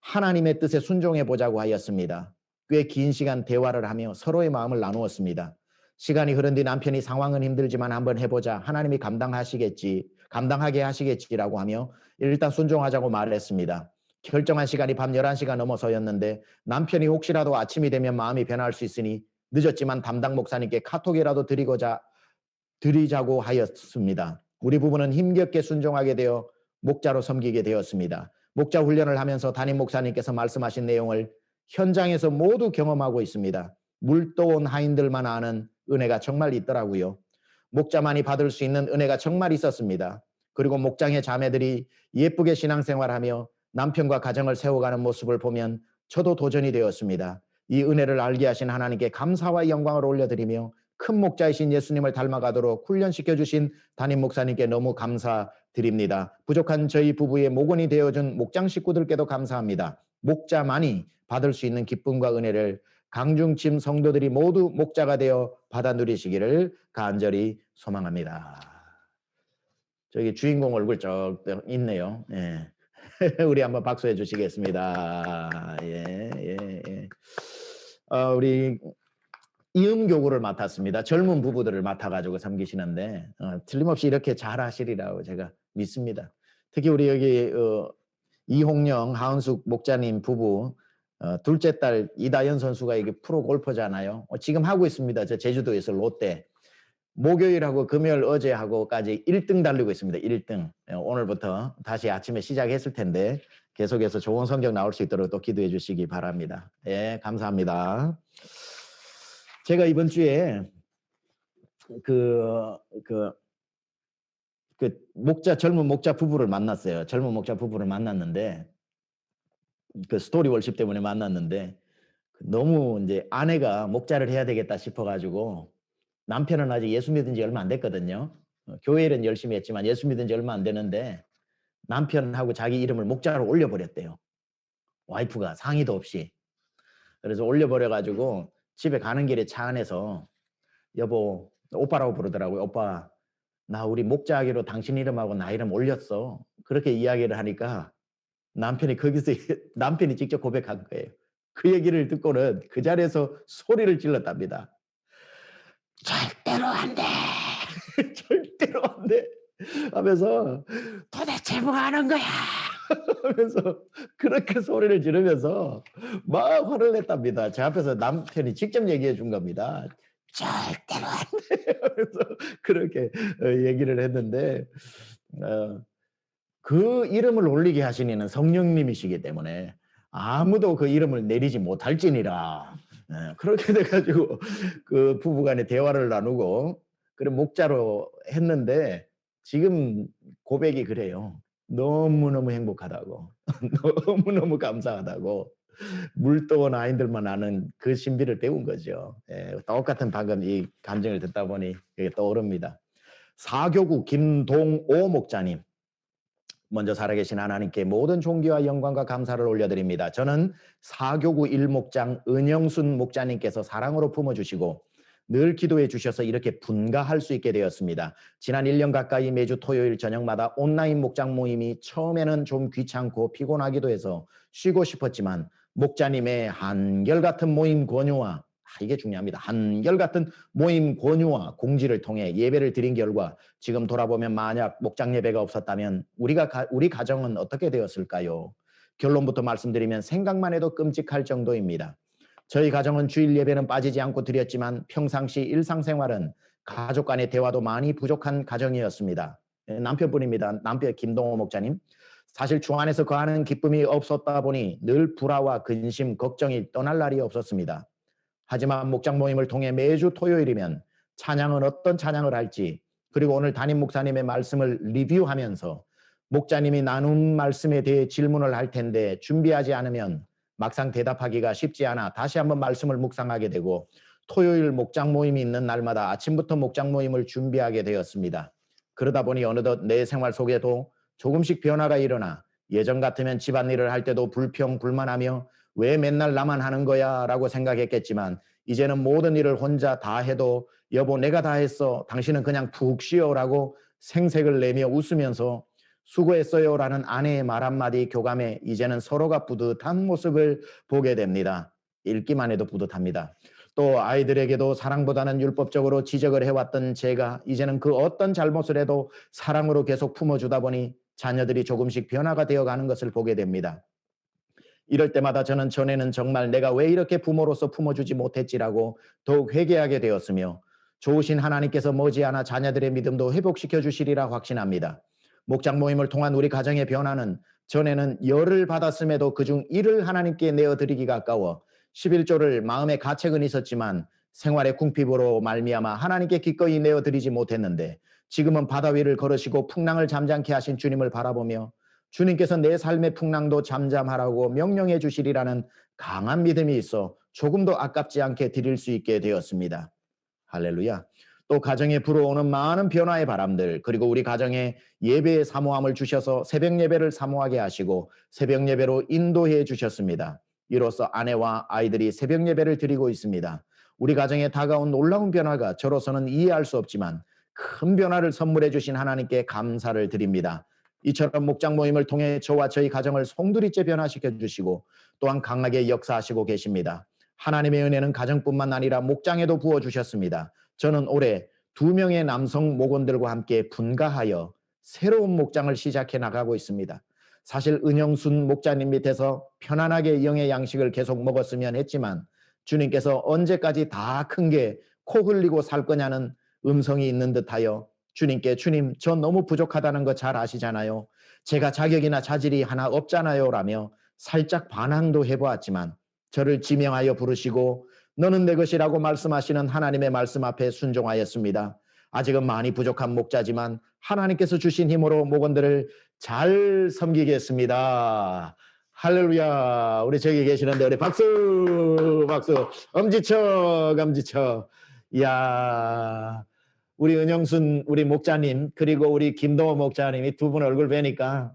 하나님의 뜻에 순종해 보자고 하였습니다. 꽤 긴 시간 대화를 하며 서로의 마음을 나누었습니다. 시간이 흐른 뒤 남편이 상황은 힘들지만 한번 해보자. 하나님이 감당하게 하시겠지라고 하며 일단 순종하자고 말했습니다. 결정한 시간이 밤 11시가 넘어서였는데 남편이 혹시라도 아침이 되면 마음이 변할 수 있으니 늦었지만 담당 목사님께 카톡이라도 드리자고 하였습니다. 우리 부부는 힘겹게 순종하게 되어 목자로 섬기게 되었습니다. 목자 훈련을 하면서 담임 목사님께서 말씀하신 내용을 현장에서 모두 경험하고 있습니다. 물도온 하인들만 아는 은혜가 정말 있더라고요. 목자만이 받을 수 있는 은혜가 정말 있었습니다. 그리고 목장의 자매들이 예쁘게 신앙생활하며 남편과 가정을 세워가는 모습을 보면 저도 도전이 되었습니다. 이 은혜를 알게 하신 하나님께 감사와 영광을 올려드리며 큰 목자이신 예수님을 닮아가도록 훈련시켜 주신 담임 목사님께 너무 감사드립니다. 부족한 저희 부부의 목원이 되어준 목장 식구들께도 감사합니다. 목자만이 받을 수 있는 기쁨과 은혜를 강중침 성도들이 모두 목자가 되어 받아 누리시기를 간절히 소망합니다. 저기 주인공 얼굴 쭉 있네요. 예. 우리 한번 박수해 주시겠습니다. 예, 예, 예. 우리 이음교구를 맡았습니다. 젊은 부부들을 맡아가지고 섬기시는데 틀림없이 이렇게 잘하시리라고 제가 믿습니다. 특히 우리 여기 이홍영, 하은숙 목자님 부부 둘째 딸 이다연 선수가 이게 프로 골퍼잖아요. 지금 하고 있습니다. 저 제주도에서 롯데. 목요일하고 금요일 어제하고까지 1등 달리고 있습니다. 1등. 오늘부터 다시 아침에 시작했을 텐데 계속해서 좋은 성적 나올 수 있도록 또 기도해 주시기 바랍니다. 예, 감사합니다. 제가 이번 주에 젊은 목자 부부를 만났어요. 젊은 목자 부부를 만났는데 그 스토리 월십 때문에 만났는데 너무 이제 아내가 목자를 해야 되겠다 싶어가지고 남편은 아직 예수 믿은 지 얼마 안 됐거든요. 교회 일은 열심히 했지만 예수 믿은 지 얼마 안 되는데 남편하고 자기 이름을 목자로 올려버렸대요. 와이프가 상의도 없이. 그래서 올려버려가지고 집에 가는 길에 차 안에서 여보, 오빠라고 부르더라고요. 오빠, 나 우리 목자하기로 당신 이름하고 나 이름 올렸어. 그렇게 이야기를 하니까 남편이 거기서 남편이 직접 고백한 거예요. 그 얘기를 듣고는 그 자리에서 소리를 질렀답니다. 절대로 안 돼. 절대로 안 돼. 하면서 도대체 뭐 하는 거야. 하면서 그렇게 소리를 지르면서 막 화를 냈답니다. 제 앞에서 남편이 직접 얘기해 준 겁니다. 절대로 안 돼. 하면서 그렇게 얘기를 했는데 그 이름을 올리게 하신 이는 성령님이시기 때문에 아무도 그 이름을 내리지 못할지니라. 그렇게 돼가지고 그 부부간에 대화를 나누고 그래 목자로 했는데 지금 고백이 그래요. 너무너무 행복하다고 너무너무 감사하다고 물도원 아이들만 아는 그 신비를 배운 거죠. 똑같은 방금 이 감정을 듣다 보니 이게 떠오릅니다. 사교구 김동오 목자님, 먼저 살아계신 하나님께 모든 존귀와 영광과 감사를 올려드립니다. 저는 사교구 1목장 은영순 목자님께서 사랑으로 품어주시고 늘 기도해 주셔서 이렇게 분가할 수 있게 되었습니다. 지난 1년 가까이 매주 토요일 저녁마다 온라인 목장 모임이 처음에는 좀 귀찮고 피곤하기도 해서 쉬고 싶었지만 목자님의 한결같은 모임 권유와 이게 중요합니다. 한결같은 모임 권유와 공지를 통해 예배를 드린 결과 지금 돌아보면 만약 목장 예배가 없었다면 우리 가정은 어떻게 되었을까요? 결론부터 말씀드리면 생각만 해도 끔찍할 정도입니다. 저희 가정은 주일 예배는 빠지지 않고 드렸지만 평상시 일상생활은 가족 간의 대화도 많이 부족한 가정이었습니다. 남편분입니다. 남편 김동호 목자님. 사실 주 안에서 거하는 기쁨이 없었다 보니 늘 불화와 근심, 걱정이 떠날 날이 없었습니다. 하지만 목장 모임을 통해 매주 토요일이면 찬양은 어떤 찬양을 할지 그리고 오늘 담임 목사님의 말씀을 리뷰하면서 목자님이 나눈 말씀에 대해 질문을 할 텐데 준비하지 않으면 막상 대답하기가 쉽지 않아 다시 한번 말씀을 묵상하게 되고 토요일 목장 모임이 있는 날마다 아침부터 목장 모임을 준비하게 되었습니다. 그러다 보니 어느덧 내 생활 속에도 조금씩 변화가 일어나 예전 같으면 집안일을 할 때도 불평불만하며 왜 맨날 나만 하는 거야 라고 생각했겠지만 이제는 모든 일을 혼자 다 해도 여보 내가 다 했어 당신은 그냥 푹 쉬어라고 생색을 내며 웃으면서 수고했어요 라는 아내의 말 한마디 교감에 이제는 서로가 뿌듯한 모습을 보게 됩니다. 읽기만 해도 뿌듯합니다. 또 아이들에게도 사랑보다는 율법적으로 지적을 해왔던 제가 이제는 그 어떤 잘못을 해도 사랑으로 계속 품어주다 보니 자녀들이 조금씩 변화가 되어가는 것을 보게 됩니다. 이럴 때마다 저는 전에는 정말 내가 왜 이렇게 부모로서 품어주지 못했지라고 더욱 회개하게 되었으며 좋으신 하나님께서 머지않아 자녀들의 믿음도 회복시켜 주시리라 확신합니다. 목장 모임을 통한 우리 가정의 변화는 전에는 열을 받았음에도 그중 1을 하나님께 내어드리기가 아까워 11조를 마음의 가책은 있었지만 생활의 궁핍으로 말미암아 하나님께 기꺼이 내어드리지 못했는데 지금은 바다 위를 걸으시고 풍랑을 잠잠케 하신 주님을 바라보며 주님께서 내 삶의 풍랑도 잠잠하라고 명령해 주시리라는 강한 믿음이 있어 조금도 아깝지 않게 드릴 수 있게 되었습니다. 할렐루야. 또 가정에 불어오는 많은 변화의 바람들, 그리고 우리 가정에 예배의 사모함을 주셔서 새벽 예배를 사모하게 하시고 새벽 예배로 인도해 주셨습니다. 이로써 아내와 아이들이 새벽 예배를 드리고 있습니다. 우리 가정에 다가온 놀라운 변화가 저로서는 이해할 수 없지만 큰 변화를 선물해 주신 하나님께 감사를 드립니다. 이처럼 목장 모임을 통해 저와 저희 가정을 송두리째 변화시켜 주시고 또한 강하게 역사하시고 계십니다. 하나님의 은혜는 가정뿐만 아니라 목장에도 부어주셨습니다. 저는 올해 2명의 남성 목원들과 함께 분가하여 새로운 목장을 시작해 나가고 있습니다. 사실 은영순 목자님 밑에서 편안하게 영의 양식을 계속 먹었으면 했지만 주님께서 언제까지 다 큰 게 코 흘리고 살 거냐는 음성이 있는 듯하여 주님께 주님 저 너무 부족하다는 거 잘 아시잖아요. 제가 자격이나 자질이 하나 없잖아요 라며 살짝 반항도 해보았지만 저를 지명하여 부르시고 너는 내 것이라고 말씀하시는 하나님의 말씀 앞에 순종하였습니다. 아직은 많이 부족한 목자지만 하나님께서 주신 힘으로 목원들을 잘 섬기겠습니다. 할렐루야. 우리 저기 계시는데 우리 박수 박수 엄지척 이야 우리 은영순 우리 목자님 그리고 우리 김동호 목자님 이 두 분 얼굴 뵈니까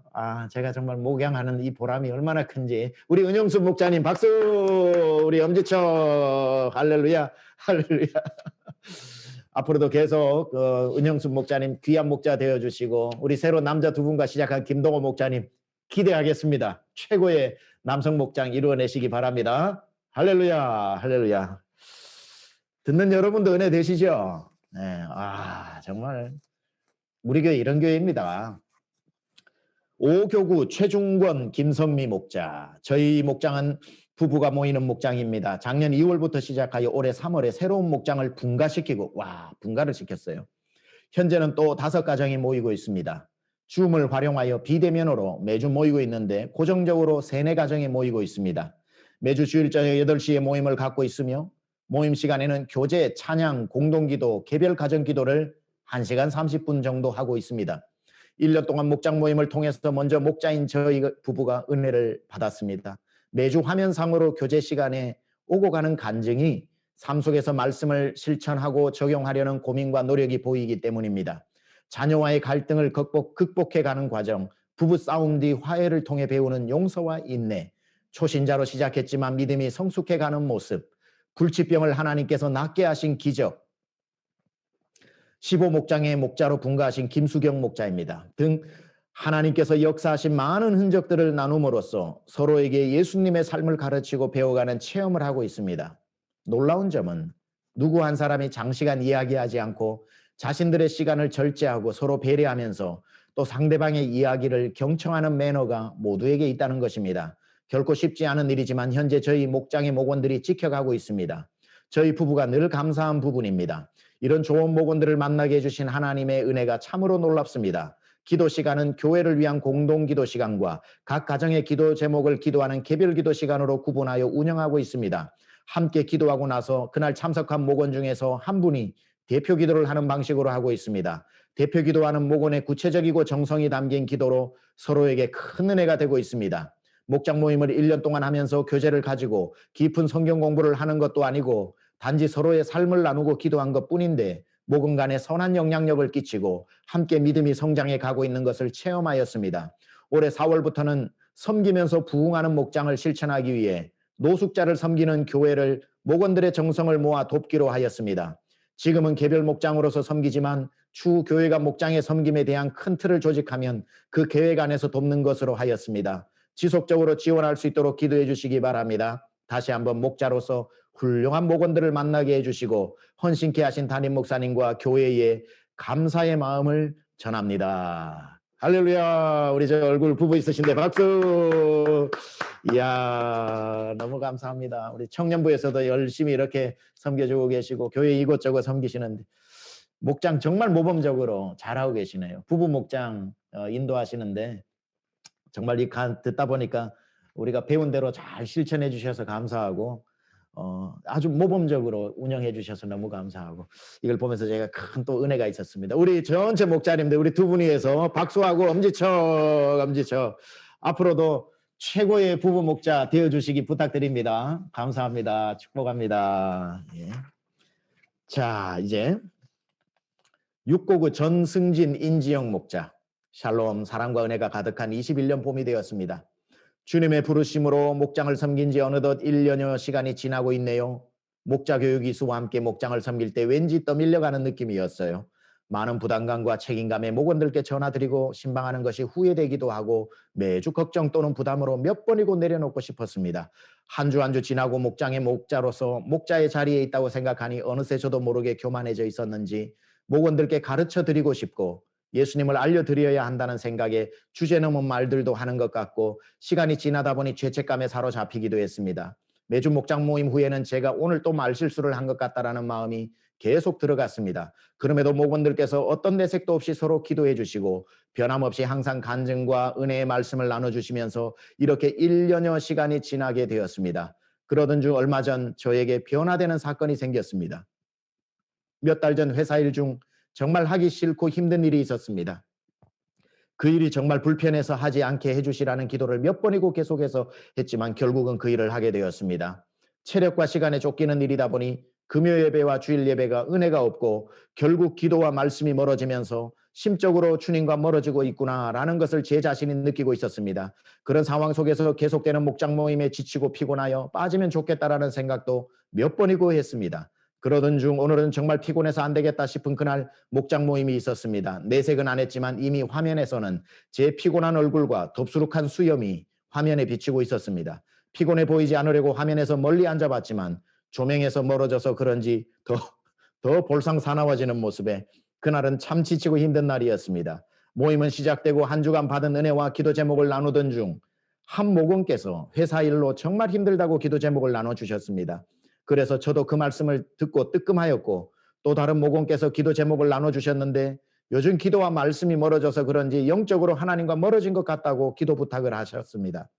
제가 정말 목양하는 이 보람이 얼마나 큰지 우리 은영순 목자님 박수 우리 엄지척 할렐루야 할렐루야 앞으로도 계속 은영순 목자님 귀한 목자 되어주시고 우리 새로 남자 두 분과 시작한 김동호 목자님 기대하겠습니다. 최고의 남성 목장 이루어내시기 바랍니다. 할렐루야 할렐루야. 듣는 여러분도 은혜 되시죠? 네, 정말 우리 교회 이런 교회입니다. 오교구 최중권 김성미 목자. 저희 목장은 부부가 모이는 목장입니다. 작년 2월부터 시작하여 올해 3월에 새로운 목장을 분가시키고 분가를 시켰어요. 현재는 또 5가정이 모이고 있습니다. 줌을 활용하여 비대면으로 매주 모이고 있는데 고정적으로 3-4가정이 모이고 있습니다. 매주 주일 저녁 8시에 모임을 갖고 있으며 모임 시간에는 교제, 찬양, 공동기도, 개별 가정기도를 1시간 30분 정도 하고 있습니다. 1년 동안 목장 모임을 통해서 먼저 목자인 저희 부부가 은혜를 받았습니다. 매주 화면상으로 교제 시간에 오고 가는 간증이 삶 속에서 말씀을 실천하고 적용하려는 고민과 노력이 보이기 때문입니다. 자녀와의 갈등을 극복해가는 과정, 부부 싸움 뒤 화해를 통해 배우는 용서와 인내, 초신자로 시작했지만 믿음이 성숙해가는 모습, 불치병을 하나님께서 낫게 하신 기적, 15목장의 목자로 분가하신 김수경 목자입니다. 등 하나님께서 역사하신 많은 흔적들을 나눔으로써 서로에게 예수님의 삶을 가르치고 배워가는 체험을 하고 있습니다. 놀라운 점은 누구 한 사람이 장시간 이야기하지 않고 자신들의 시간을 절제하고 서로 배려하면서 또 상대방의 이야기를 경청하는 매너가 모두에게 있다는 것입니다. 결코 쉽지 않은 일이지만 현재 저희 목장의 목원들이 지켜가고 있습니다. 저희 부부가 늘 감사한 부분입니다. 이런 좋은 목원들을 만나게 해주신 하나님의 은혜가 참으로 놀랍습니다. 기도 시간은 교회를 위한 공동기도 시간과 각 가정의 기도 제목을 기도하는 개별 기도 시간으로 구분하여 운영하고 있습니다. 함께 기도하고 나서 그날 참석한 목원 중에서 한 분이 대표 기도를 하는 방식으로 하고 있습니다. 대표 기도하는 목원의 구체적이고 정성이 담긴 기도로 서로에게 큰 은혜가 되고 있습니다. 목장 모임을 1년 동안 하면서 교제를 가지고 깊은 성경 공부를 하는 것도 아니고 단지 서로의 삶을 나누고 기도한 것뿐인데 목원 간에 선한 영향력을 끼치고 함께 믿음이 성장해 가고 있는 것을 체험하였습니다. 올해 4월부터는 섬기면서 부흥하는 목장을 실천하기 위해 노숙자를 섬기는 교회를 목원들의 정성을 모아 돕기로 하였습니다. 지금은 개별 목장으로서 섬기지만 추후 교회가 목장의 섬김에 대한 큰 틀을 조직하면 그 계획 안에서 돕는 것으로 하였습니다. 지속적으로 지원할 수 있도록 기도해 주시기 바랍니다. 다시 한번 목자로서 훌륭한 목원들을 만나게 해주시고 헌신케 하신 담임 목사님과 교회에 감사의 마음을 전합니다. 할렐루야. 우리 저 얼굴 부부 있으신데 박수. 이야 너무 감사합니다. 우리 청년부에서도 열심히 이렇게 섬겨주고 계시고 교회 이곳저곳 섬기시는데 목장 정말 모범적으로 잘하고 계시네요. 부부 목장 인도하시는데 정말 듣다 보니까 우리가 배운 대로 잘 실천해 주셔서 감사하고 아주 모범적으로 운영해 주셔서 너무 감사하고 이걸 보면서 제가 큰 또 은혜가 있었습니다. 우리 전체 목자님들 우리 두 분 위해서 박수하고 엄지척 앞으로도 최고의 부부 목자 되어 주시기 부탁드립니다. 감사합니다. 축복합니다. 예. 자, 이제 699 전승진 인지영 목자. 샬롬 사랑과 은혜가 가득한 21년 봄이 되었습니다. 주님의 부르심으로 목장을 섬긴 지 어느덧 1년여 시간이 지나고 있네요. 목자 교육 이수와 함께 목장을 섬길 때 왠지 떠밀려가는 느낌이었어요. 많은 부담감과 책임감에 목원들께 전화드리고 신방하는 것이 후회되기도 하고 매주 걱정 또는 부담으로 몇 번이고 내려놓고 싶었습니다. 한 주 한 주 지나고 목장의 목자로서 목자의 자리에 있다고 생각하니 어느새 저도 모르게 교만해져 있었는지 목원들께 가르쳐드리고 싶고 예수님을 알려드려야 한다는 생각에 주제넘은 말들도 하는 것 같고 시간이 지나다 보니 죄책감에 사로잡히기도 했습니다. 매주 목장 모임 후에는 제가 오늘 또 말실수를 한 것 같다라는 마음이 계속 들어갔습니다. 그럼에도 목원들께서 어떤 내색도 없이 서로 기도해 주시고 변함없이 항상 간증과 은혜의 말씀을 나눠주시면서 이렇게 1년여 시간이 지나게 되었습니다. 그러던 중 얼마 전 저에게 변화되는 사건이 생겼습니다. 몇 달 전 회사 일 중 정말 하기 싫고 힘든 일이 있었습니다. 그 일이 정말 불편해서 하지 않게 해주시라는 기도를 몇 번이고 계속해서 했지만 결국은 그 일을 하게 되었습니다. 체력과 시간에 쫓기는 일이다 보니 금요 예배와 주일 예배가 은혜가 없고 결국 기도와 말씀이 멀어지면서 심적으로 주님과 멀어지고 있구나라는 것을 제 자신이 느끼고 있었습니다. 그런 상황 속에서 계속되는 목장 모임에 지치고 피곤하여 빠지면 좋겠다라는 생각도 몇 번이고 했습니다. 그러던 중 오늘은 정말 피곤해서 안 되겠다 싶은 그날 목장 모임이 있었습니다. 내색은 안 했지만 이미 화면에서는 제 피곤한 얼굴과 덥수룩한 수염이 화면에 비치고 있었습니다. 피곤해 보이지 않으려고 화면에서 멀리 앉아봤지만 조명에서 멀어져서 그런지 더 볼상사나워지는 모습에 그날은 참 지치고 힘든 날이었습니다. 모임은 시작되고 한 주간 받은 은혜와 기도 제목을 나누던 중 한 목원께서 회사 일로 정말 힘들다고 기도 제목을 나눠주셨습니다. 그래서 저도 그 말씀을 듣고 뜨끔하였고 또 다른 목원께서 기도 제목을 나눠주셨는데 요즘 기도와 말씀이 멀어져서 그런지 영적으로 하나님과 멀어진 것 같다고 기도 부탁을 하셨습니다.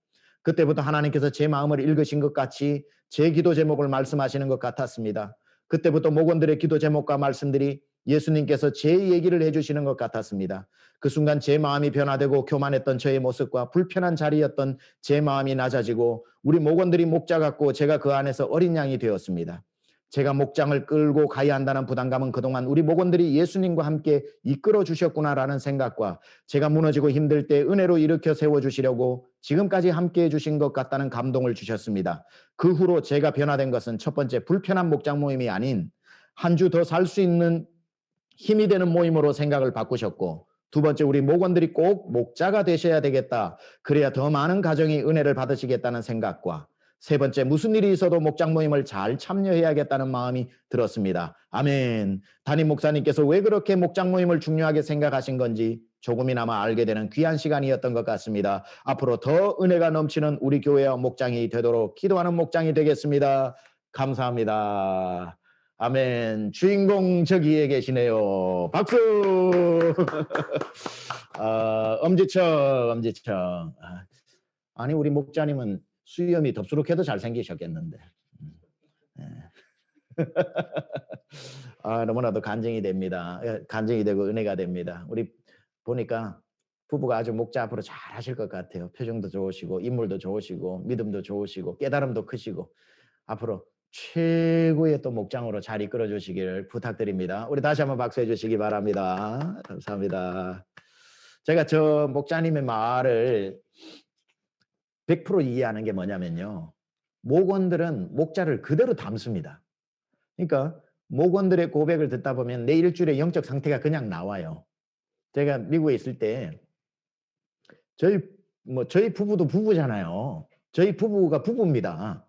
그때부터 하나님께서 제 마음을 읽으신 것 같이 제 기도 제목을 말씀하시는 것 같았습니다. 그때부터 목원들의 기도 제목과 말씀들이 예수님께서 제 얘기를 해주시는 것 같았습니다. 그 순간 제 마음이 변화되고 교만했던 저의 모습과 불편한 자리였던 제 마음이 낮아지고 우리 목원들이 목자 같고 제가 그 안에서 어린 양이 되었습니다. 제가 목장을 끌고 가야 한다는 부담감은 그동안 우리 목원들이 예수님과 함께 이끌어 주셨구나라는 생각과 제가 무너지고 힘들 때 은혜로 일으켜 세워주시려고 지금까지 함께해 주신 것 같다는 감동을 주셨습니다. 그 후로 제가 변화된 것은 첫 번째 불편한 목장 모임이 아닌 한 주 더 살 수 있는 힘이 되는 모임으로 생각을 바꾸셨고 두 번째 우리 목원들이 꼭 목자가 되셔야 되겠다. 그래야 더 많은 가정이 은혜를 받으시겠다는 생각과 세 번째 무슨 일이 있어도 목장 모임을 잘 참여해야겠다는 마음이 들었습니다. 아멘. 담임 목사님께서 왜 그렇게 목장 모임을 중요하게 생각하신 건지 조금이나마 알게 되는 귀한 시간이었던 것 같습니다. 앞으로 더 은혜가 넘치는 우리 교회와 목장이 되도록 기도하는 목장이 되겠습니다. 감사합니다. 아멘. 주인공 저기에 계시네요. 박수. 엄지척. 아니 우리 목자님은 수염이 덥수룩해도 잘생기셨겠는데. 너무나도 간증이 됩니다. 간증이 되고 은혜가 됩니다. 우리 보니까 부부가 아주 목자 앞으로 잘 하실 것 같아요. 표정도 좋으시고 인물도 좋으시고 믿음도 좋으시고 깨달음도 크시고 앞으로 최고의 또 목장으로 잘 이끌어 주시기를 부탁드립니다. 우리 다시 한번 박수해 주시기 바랍니다. 감사합니다. 제가 저 목자님의 말을 100% 이해하는 게 뭐냐면요. 목원들은 목자를 그대로 담습니다. 그러니까 목원들의 고백을 듣다 보면 내 일주일의 영적 상태가 그냥 나와요. 제가 미국에 있을 때 저희 부부도 부부잖아요. 저희 부부가 부부입니다.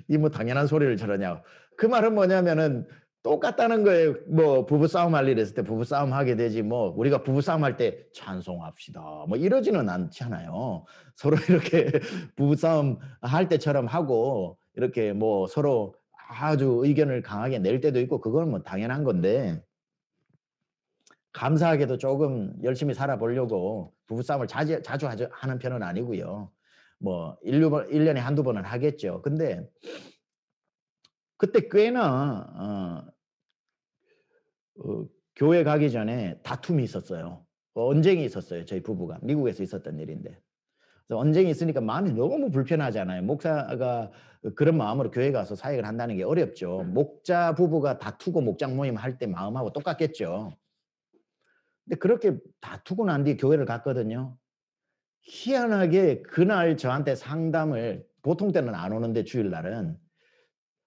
이 뭐 당연한 소리를 저러냐고. 그 말은 뭐냐면은 똑같다는 거예요. 뭐 부부싸움 할 일 있을 때 부부싸움 하게 되지 뭐 우리가 부부싸움 할 때 찬송합시다. 뭐 이러지는 않잖아요. 서로 이렇게 부부싸움 할 때처럼 하고 이렇게 뭐 서로 아주 의견을 강하게 낼 때도 있고 그건 뭐 당연한 건데 감사하게도 조금 열심히 살아보려고 부부싸움을 자주 하는 편은 아니고요. 뭐 1 년에 한두 번은 하겠죠. 근데 그때 꽤나 교회 가기 전에 다툼이 있었어요. 언쟁이 있었어요, 저희 부부가. 미국에서 있었던 일인데. 그래서 언쟁이 있으니까 마음이 너무 불편하잖아요. 목사가 그런 마음으로 교회 가서 사역을 한다는 게 어렵죠. 목자 부부가 다투고 목장 모임 할 때 마음하고 똑같겠죠. 근데 그렇게 다투고 난 뒤에 교회를 갔거든요. 희한하게 그날 저한테 상담을, 보통 때는 안 오는데 주일날은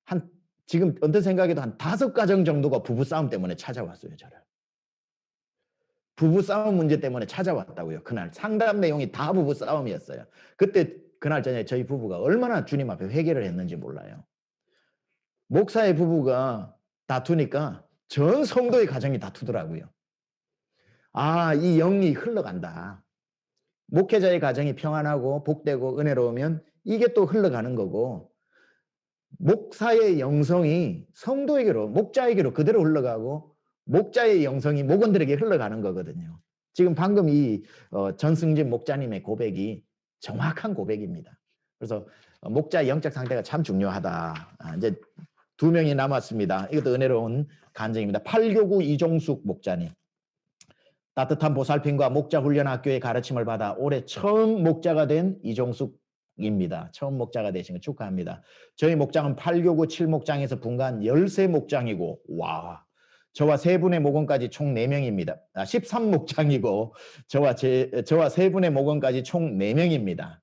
한, 지금 언뜻 생각해도 한 5가정 정도가 부부싸움 때문에 찾아왔어요, 저를. 부부싸움 문제 때문에 찾아왔다고요. 그날 상담 내용이 다 부부싸움이었어요. 그날 저녁에 저희 부부가 얼마나 주님 앞에 회개를 했는지 몰라요. 목사의 부부가 다투니까 전 성도의 가정이 다투더라고요. 아, 이 영이 흘러간다. 목회자의 가정이 평안하고 복되고 은혜로우면 이게 또 흘러가는 거고, 목사의 영성이 성도에게로, 목자에게로 그대로 흘러가고, 목자의 영성이 목원들에게 흘러가는 거거든요. 지금 방금 이 전승진 목자님의 고백이 정확한 고백입니다. 그래서 목자의 영적 상태가 참 중요하다. 이제 2명이 남았습니다. 이것도 은혜로운 간증입니다. 8교구 이종숙 목자님. 따뜻한 보살핌과 목자 훈련 학교의 가르침을 받아 올해 처음 목자가 된 이종숙입니다. 처음 목자가 되신 거 축하합니다. 저희 목장은 8교구 7목장에서 분간 13목장이고, 와, 저와 3분의 목원까지 총 4명입니다. 13목장이고 저와 3분의 목원까지 총 4명입니다.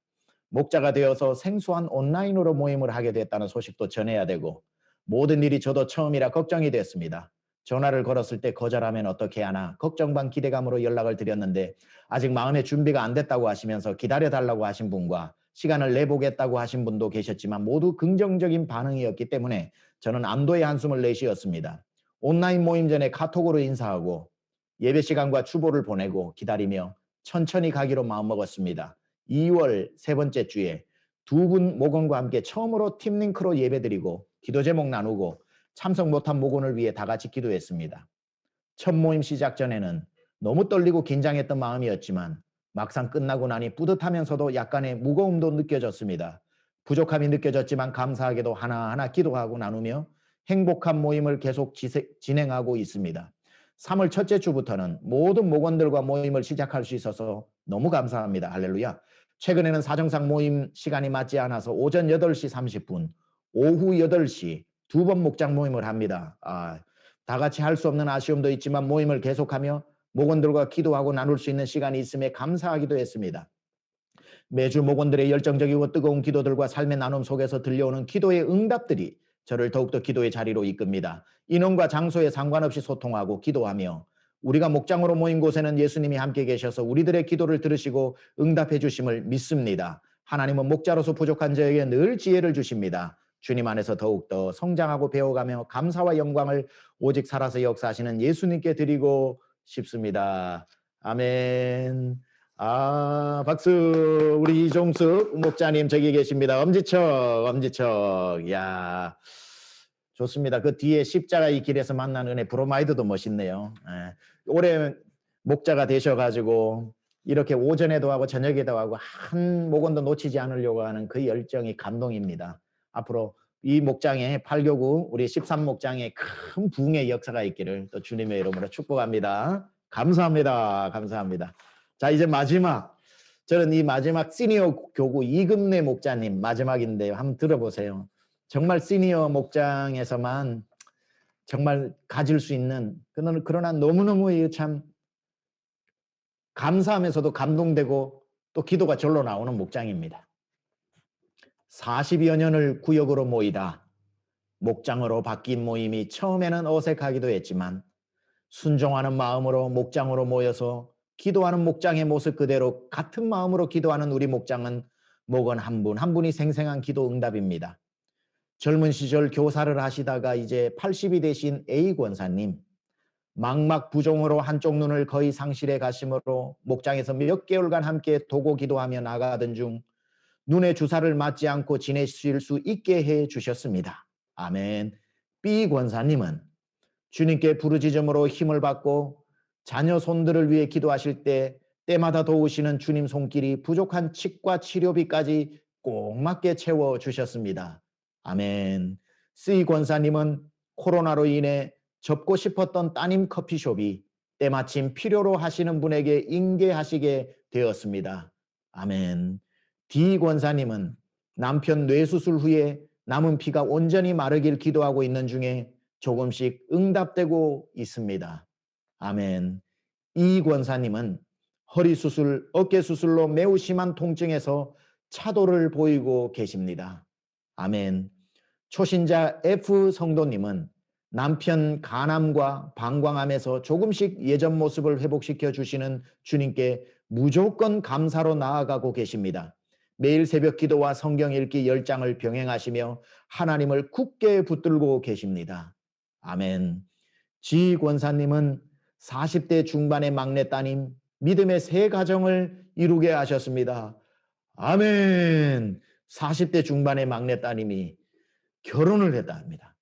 목자가 되어서 생소한 온라인으로 모임을 하게 됐다는 소식도 전해야 되고, 모든 일이 저도 처음이라 걱정이 됐습니다. 전화를 걸었을 때 거절하면 어떻게 하나 걱정 반 기대감으로 연락을 드렸는데, 아직 마음의 준비가 안 됐다고 하시면서 기다려달라고 하신 분과 시간을 내보겠다고 하신 분도 계셨지만 모두 긍정적인 반응이었기 때문에 저는 안도의 한숨을 내쉬었습니다. 온라인 모임 전에 카톡으로 인사하고 예배 시간과 추보를 보내고 기다리며 천천히 가기로 마음먹었습니다. 2월 3번째 주에 2분 목원과 함께 처음으로 팀링크로 예배드리고 기도 제목 나누고 참석 못한 목원을 위해 다 같이 기도했습니다. 첫 모임 시작 전에는 너무 떨리고 긴장했던 마음이었지만 막상 끝나고 나니 뿌듯하면서도 약간의 무거움도 느껴졌습니다. 부족함이 느껴졌지만 감사하게도 하나하나 기도하고 나누며 행복한 모임을 계속 진행하고 있습니다. 3월 첫째 주부터는 모든 목원들과 모임을 시작할 수 있어서 너무 감사합니다. 할렐루야. 최근에는 사정상 모임 시간이 맞지 않아서 오전 8시 30분, 오후 8시 2번 목장 모임을 합니다. 다 같이 할 수 없는 아쉬움도 있지만 모임을 계속하며 목원들과 기도하고 나눌 수 있는 시간이 있음에 감사하기도 했습니다. 매주 목원들의 열정적이고 뜨거운 기도들과 삶의 나눔 속에서 들려오는 기도의 응답들이 저를 더욱더 기도의 자리로 이끕니다. 인원과 장소에 상관없이 소통하고 기도하며 우리가 목장으로 모인 곳에는 예수님이 함께 계셔서 우리들의 기도를 들으시고 응답해 주심을 믿습니다. 하나님은 목자로서 부족한 저에게 늘 지혜를 주십니다. 주님 안에서 더욱더 성장하고 배워가며 감사와 영광을 오직 살아서 역사하시는 예수님께 드리고 싶습니다. 아멘. 박수. 우리 이종숙 목자님 저기 계십니다. 엄지척. 야, 좋습니다. 그 뒤에 십자가의 길에서 만난 은혜 브로마이드도 멋있네요. 올해 목자가 되셔가지고 이렇게 오전에도 하고 저녁에도 하고 한 목원도 놓치지 않으려고 하는 그 열정이 감동입니다. 앞으로 이 목장에 8교구 우리 13목장에 큰 부흥의 역사가 있기를 또 주님의 이름으로 축복합니다. 감사합니다. 자, 이제 마지막, 저는 이 마지막 시니어 교구 이금래 목자님 마지막인데요. 한번 들어보세요. 정말 시니어 목장에서만 정말 가질 수 있는, 그러나 너무너무 참 감사하면서도 감동되고 또 기도가 절로 나오는 목장입니다. 40여 년을 구역으로 모이다 목장으로 바뀐 모임이 처음에는 어색하기도 했지만 순종하는 마음으로 목장으로 모여서 기도하는 목장의 모습 그대로 같은 마음으로 기도하는 우리 목장은 목원 한 분 한 분이 생생한 기도 응답입니다. 젊은 시절 교사를 하시다가 이제 80이 되신 A 권사님, 망막 부종으로 한쪽 눈을 거의 상실해 가심으로 목장에서 몇 개월간 함께 도고 기도하며 나가던 중 눈에 주사를 맞지 않고 지내실 수 있게 해 주셨습니다. 아멘. B 권사님은 주님께 부르짖음으로 힘을 받고 자녀 손들을 위해 기도하실 때 때마다 도우시는 주님 손길이 부족한 치과 치료비까지 꼭 맞게 채워주셨습니다. 아멘. C 권사님은 코로나로 인해 접고 싶었던 따님 커피숍이 때마침 필요로 하시는 분에게 인계하시게 되었습니다. 아멘. D 권사님은 남편 뇌수술 후에 남은 피가 온전히 마르길 기도하고 있는 중에 조금씩 응답되고 있습니다. 아멘. 이 권사님은 허리 수술, 어깨 수술로 매우 심한 통증에서 차도를 보이고 계십니다. 아멘. 초신자 F 성도님은 남편 간암과 방광암에서 조금씩 예전 모습을 회복시켜 주시는 주님께 무조건 감사로 나아가고 계십니다. 매일 새벽 기도와 성경 읽기 10장을 병행하시며 하나님을 굳게 붙들고 계십니다. 아멘. 지 권사님은 40대 중반의 막내 따님, 믿음의 새 가정을 이루게 하셨습니다. 아멘. 40대 중반의 막내 따님이 결혼을 했다 합니다.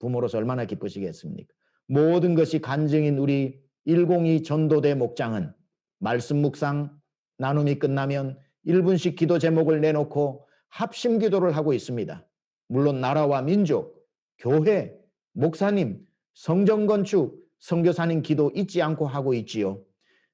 부모로서 얼마나 기쁘시겠습니까? 모든 것이 간증인 우리 102 전도대 목장은 말씀 묵상 나눔이 끝나면 1분씩 기도 제목을 내놓고 합심 기도를 하고 있습니다. 물론 나라와 민족, 교회, 목사님, 성전 건축, 선교사님 기도 잊지 않고 하고 있지요.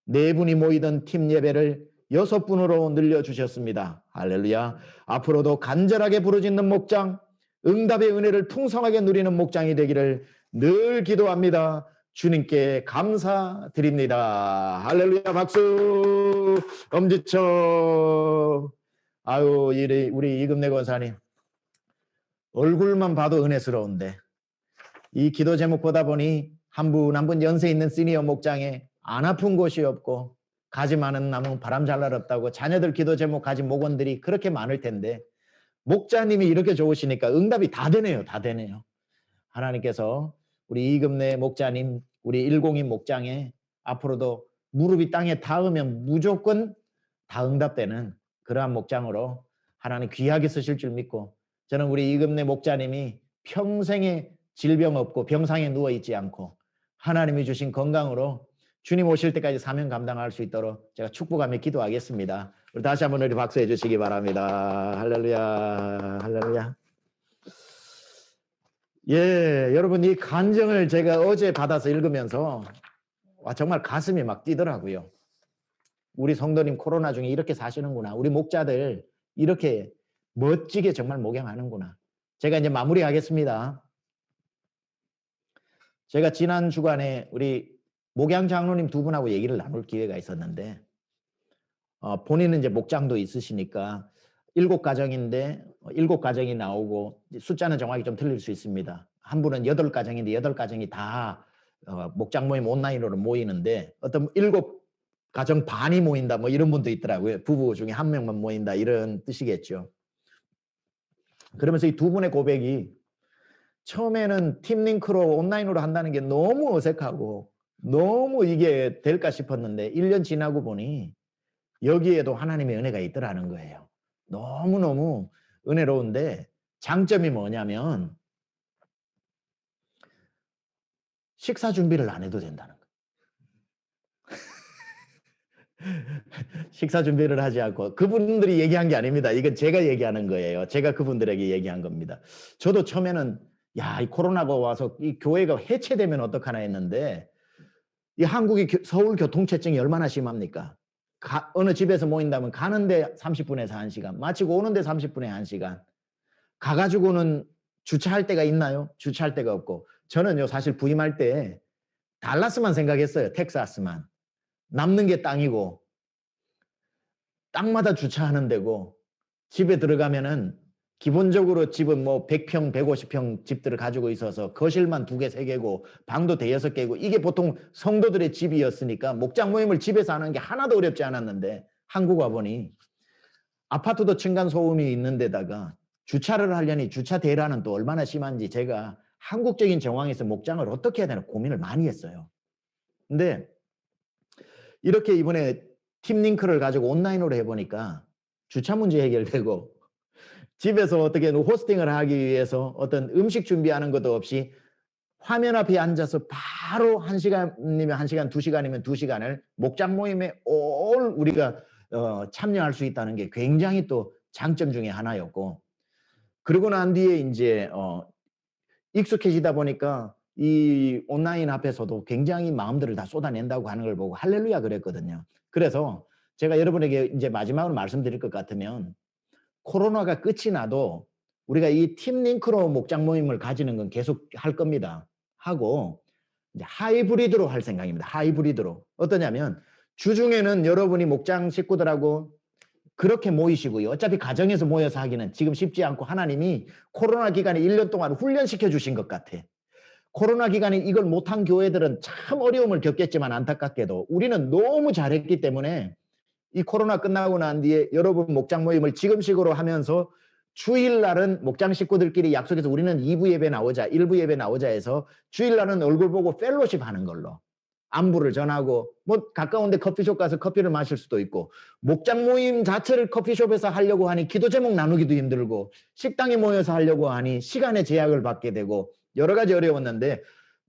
4분이 모이던 팀 예배를 6분으로 늘려주셨습니다. 할렐루야. 앞으로도 간절하게 부르짖는 목장, 응답의 은혜를 풍성하게 누리는 목장이 되기를 늘 기도합니다. 주님께 감사드립니다. 할렐루야. 박수. 엄지척. 아유, 우리 이금래 권사님 얼굴만 봐도 은혜스러운데 이 기도 제목 보다 보니 한 분 한 분 연세 있는 시니어 목장에 안 아픈 곳이 없고 가지 많은 나무 바람 잘 날 없다고 자녀들 기도 제목 가진 목원들이 그렇게 많을 텐데 목자님이 이렇게 좋으시니까 응답이 다 되네요. 다 되네요. 하나님께서 우리 이금래 목자님, 우리 102 목장에 앞으로도 무릎이 땅에 닿으면 무조건 다 응답되는 그러한 목장으로 하나님 귀하게 쓰실 줄 믿고 저는 우리 이금래 목자님이 평생에 질병 없고 병상에 누워있지 않고 하나님이 주신 건강으로 주님 오실 때까지 사명 감당할 수 있도록 제가 축복하며 기도하겠습니다. 우리 다시 한번 우리 박수해 주시기 바랍니다. 할렐루야, 할렐루야. 예, 여러분 이 간증을 제가 어제 받아서 읽으면서 와, 정말 가슴이 막 뛰더라고요. 우리 성도님 코로나 중에 이렇게 사시는구나. 우리 목자들 이렇게 멋지게 정말 목양하는구나. 제가 이제 마무리하겠습니다. 제가 지난 주간에 우리 목양 장로님 2분하고 얘기를 나눌 기회가 있었는데 본인은 이제 목장도 있으시니까 7가정인데 7가정이 나오고 숫자는 정확히 좀 틀릴 수 있습니다. 한 분은 8가정인데 8가정이 다 목장 모임 온라인으로 모이는데 어떤 7가정 반이 모인다 뭐 이런 분도 있더라고요. 부부 중에 한 명만 모인다 이런 뜻이겠죠. 그러면서 이 2분의 고백이 처음에는 팀링크로 온라인으로 한다는 게 너무 어색하고 너무 이게 될까 싶었는데 1년 지나고 보니 여기에도 하나님의 은혜가 있더라는 거예요. 너무너무 은혜로운데 장점이 뭐냐면 식사 준비를 안 해도 된다는 거예요. 식사 준비를 하지 않고 그분들이 얘기한 게 아닙니다. 이건 제가 얘기하는 거예요. 제가 그분들에게 얘기한 겁니다. 저도 처음에는 야, 이 코로나가 와서 이 교회가 해체되면 어떡하나 했는데 이 한국이 서울 교통체증이 얼마나 심합니까? 어느 집에서 모인다면 가는데 30분에서 1시간, 마치고 오는데 30분에 1시간. 가가지고는 주차할 데가 있나요? 주차할 데가 없고. 저는요, 사실 부임할 때 달라스만 생각했어요. 텍사스만. 남는 게 땅이고, 땅마다 주차하는 데고, 집에 들어가면은 기본적으로 집은 뭐 100평, 150평 집들을 가지고 있어서 거실만 2개, 3개고 방도 5-6개고 이게 보통 성도들의 집이었으니까 목장 모임을 집에서 하는 게 하나도 어렵지 않았는데 한국 와보니 아파트도 층간소음이 있는 데다가 주차를 하려니 주차 대란은 또 얼마나 심한지 제가 한국적인 정황에서 목장을 어떻게 해야 되나 고민을 많이 했어요. 근데 이렇게 이번에 팀링크를 가지고 온라인으로 해보니까 주차 문제 해결되고 집에서 어떻게 호스팅을 하기 위해서 어떤 음식 준비하는 것도 없이 화면 앞에 앉아서 바로 1시간이면 1시간, 2시간이면 2시간을 목장 모임에 올 우리가 참여할 수 있다는 게 굉장히 또 장점 중에 하나였고, 그러고 난 뒤에 이제 익숙해지다 보니까 이 온라인 앞에서도 굉장히 마음들을 다 쏟아낸다고 하는 걸 보고 할렐루야 그랬거든요. 그래서 제가 여러분에게 이제 마지막으로 말씀드릴 것 같으면, 코로나가 끝이 나도 우리가 이 팀 링크로 목장 모임을 가지는 건 계속 할 겁니다. 하고 이제 하이브리드로 할 생각입니다. 하이브리드로. 어떠냐면 주중에는 여러분이 목장 식구들하고 그렇게 모이시고요. 어차피 가정에서 모여서 하기는 지금 쉽지 않고 하나님이 코로나 기간에 1년 동안 훈련시켜 주신 것 같아. 코로나 기간에 이걸 못한 교회들은 참 어려움을 겪겠지만 안타깝게도 우리는 너무 잘했기 때문에 이 코로나 끝나고 난 뒤에 여러분 목장 모임을 지금식으로 하면서 주일날은 목장 식구들끼리 약속해서 우리는 2부 예배 나오자, 1부 예배 나오자 해서 주일날은 얼굴 보고 펠로십 하는 걸로 안부를 전하고, 뭐 가까운데 커피숍 가서 커피를 마실 수도 있고, 목장 모임 자체를 커피숍에서 하려고 하니 기도 제목 나누기도 힘들고, 식당에 모여서 하려고 하니 시간의 제약을 받게 되고 여러 가지 어려웠는데,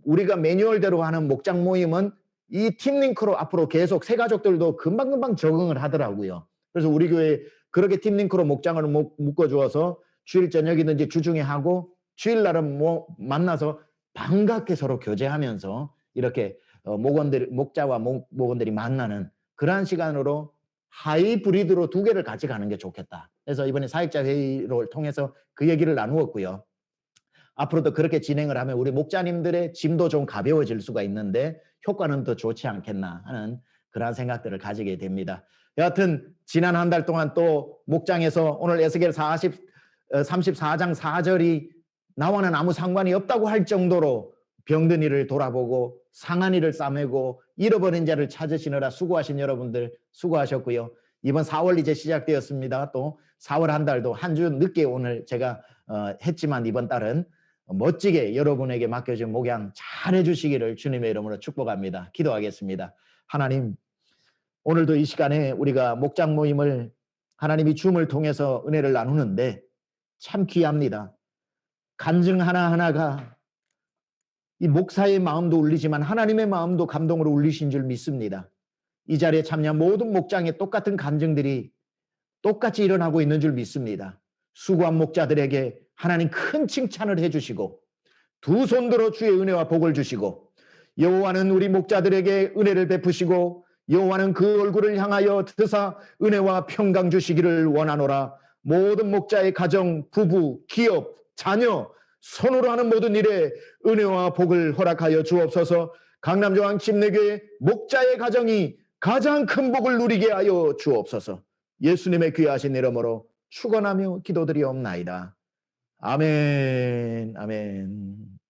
우리가 매뉴얼대로 하는 목장 모임은 이 팀링크로 앞으로 계속 새 가족들도 금방금방 적응을 하더라고요. 그래서 우리 교회 그렇게 팀링크로 목장을 묶어주어서 주일 저녁이든지 주중에 하고, 주일날은 뭐 만나서 반갑게 서로 교제하면서 이렇게 목자와 목원들이 만나는 그러한 시간으로 하이브리드로 2개를 같이 가는 게 좋겠다. 그래서 이번에 사역자 회의를 통해서 그 얘기를 나누었고요. 앞으로도 그렇게 진행을 하면 우리 목자님들의 짐도 좀 가벼워질 수가 있는데 효과는 더 좋지 않겠나 하는 그런 생각들을 가지게 됩니다. 여하튼 지난 한 달 동안 또 목장에서 오늘 에스겔 34장 4절이 나와는 아무 상관이 없다고 할 정도로 병든 이를 돌아보고 상한 이를 싸매고 잃어버린 자를 찾으시느라 수고하신 여러분들 수고하셨고요. 이번 4월 이제 시작되었습니다. 또 4월 한 달도 한 주 늦게 오늘 제가 했지만 이번 달은 멋지게 여러분에게 맡겨진 목양 잘 해주시기를 주님의 이름으로 축복합니다. 기도하겠습니다. 하나님, 오늘도 이 시간에 우리가 목장 모임을 하나님이 줌을 통해서 은혜를 나누는데 참 귀합니다. 간증 하나하나가 이 목사의 마음도 울리지만 하나님의 마음도 감동으로 울리신 줄 믿습니다. 이 자리에 참여한 모든 목장의 똑같은 간증들이 똑같이 일어나고 있는 줄 믿습니다. 수고한 목자들에게 하나님 큰 칭찬을 해주시고 두 손 들어 주의 은혜와 복을 주시고, 여호와는 우리 목자들에게 은혜를 베푸시고 여호와는 그 얼굴을 향하여 드사 은혜와 평강 주시기를 원하노라. 모든 목자의 가정, 부부, 기업, 자녀, 손으로 하는 모든 일에 은혜와 복을 허락하여 주옵소서. 강남조항 침례교회 목자의 가정이 가장 큰 복을 누리게 하여 주옵소서. 예수님의 귀하신 이름으로 축원하며 기도드리옵나이다. 아멘. 아멘.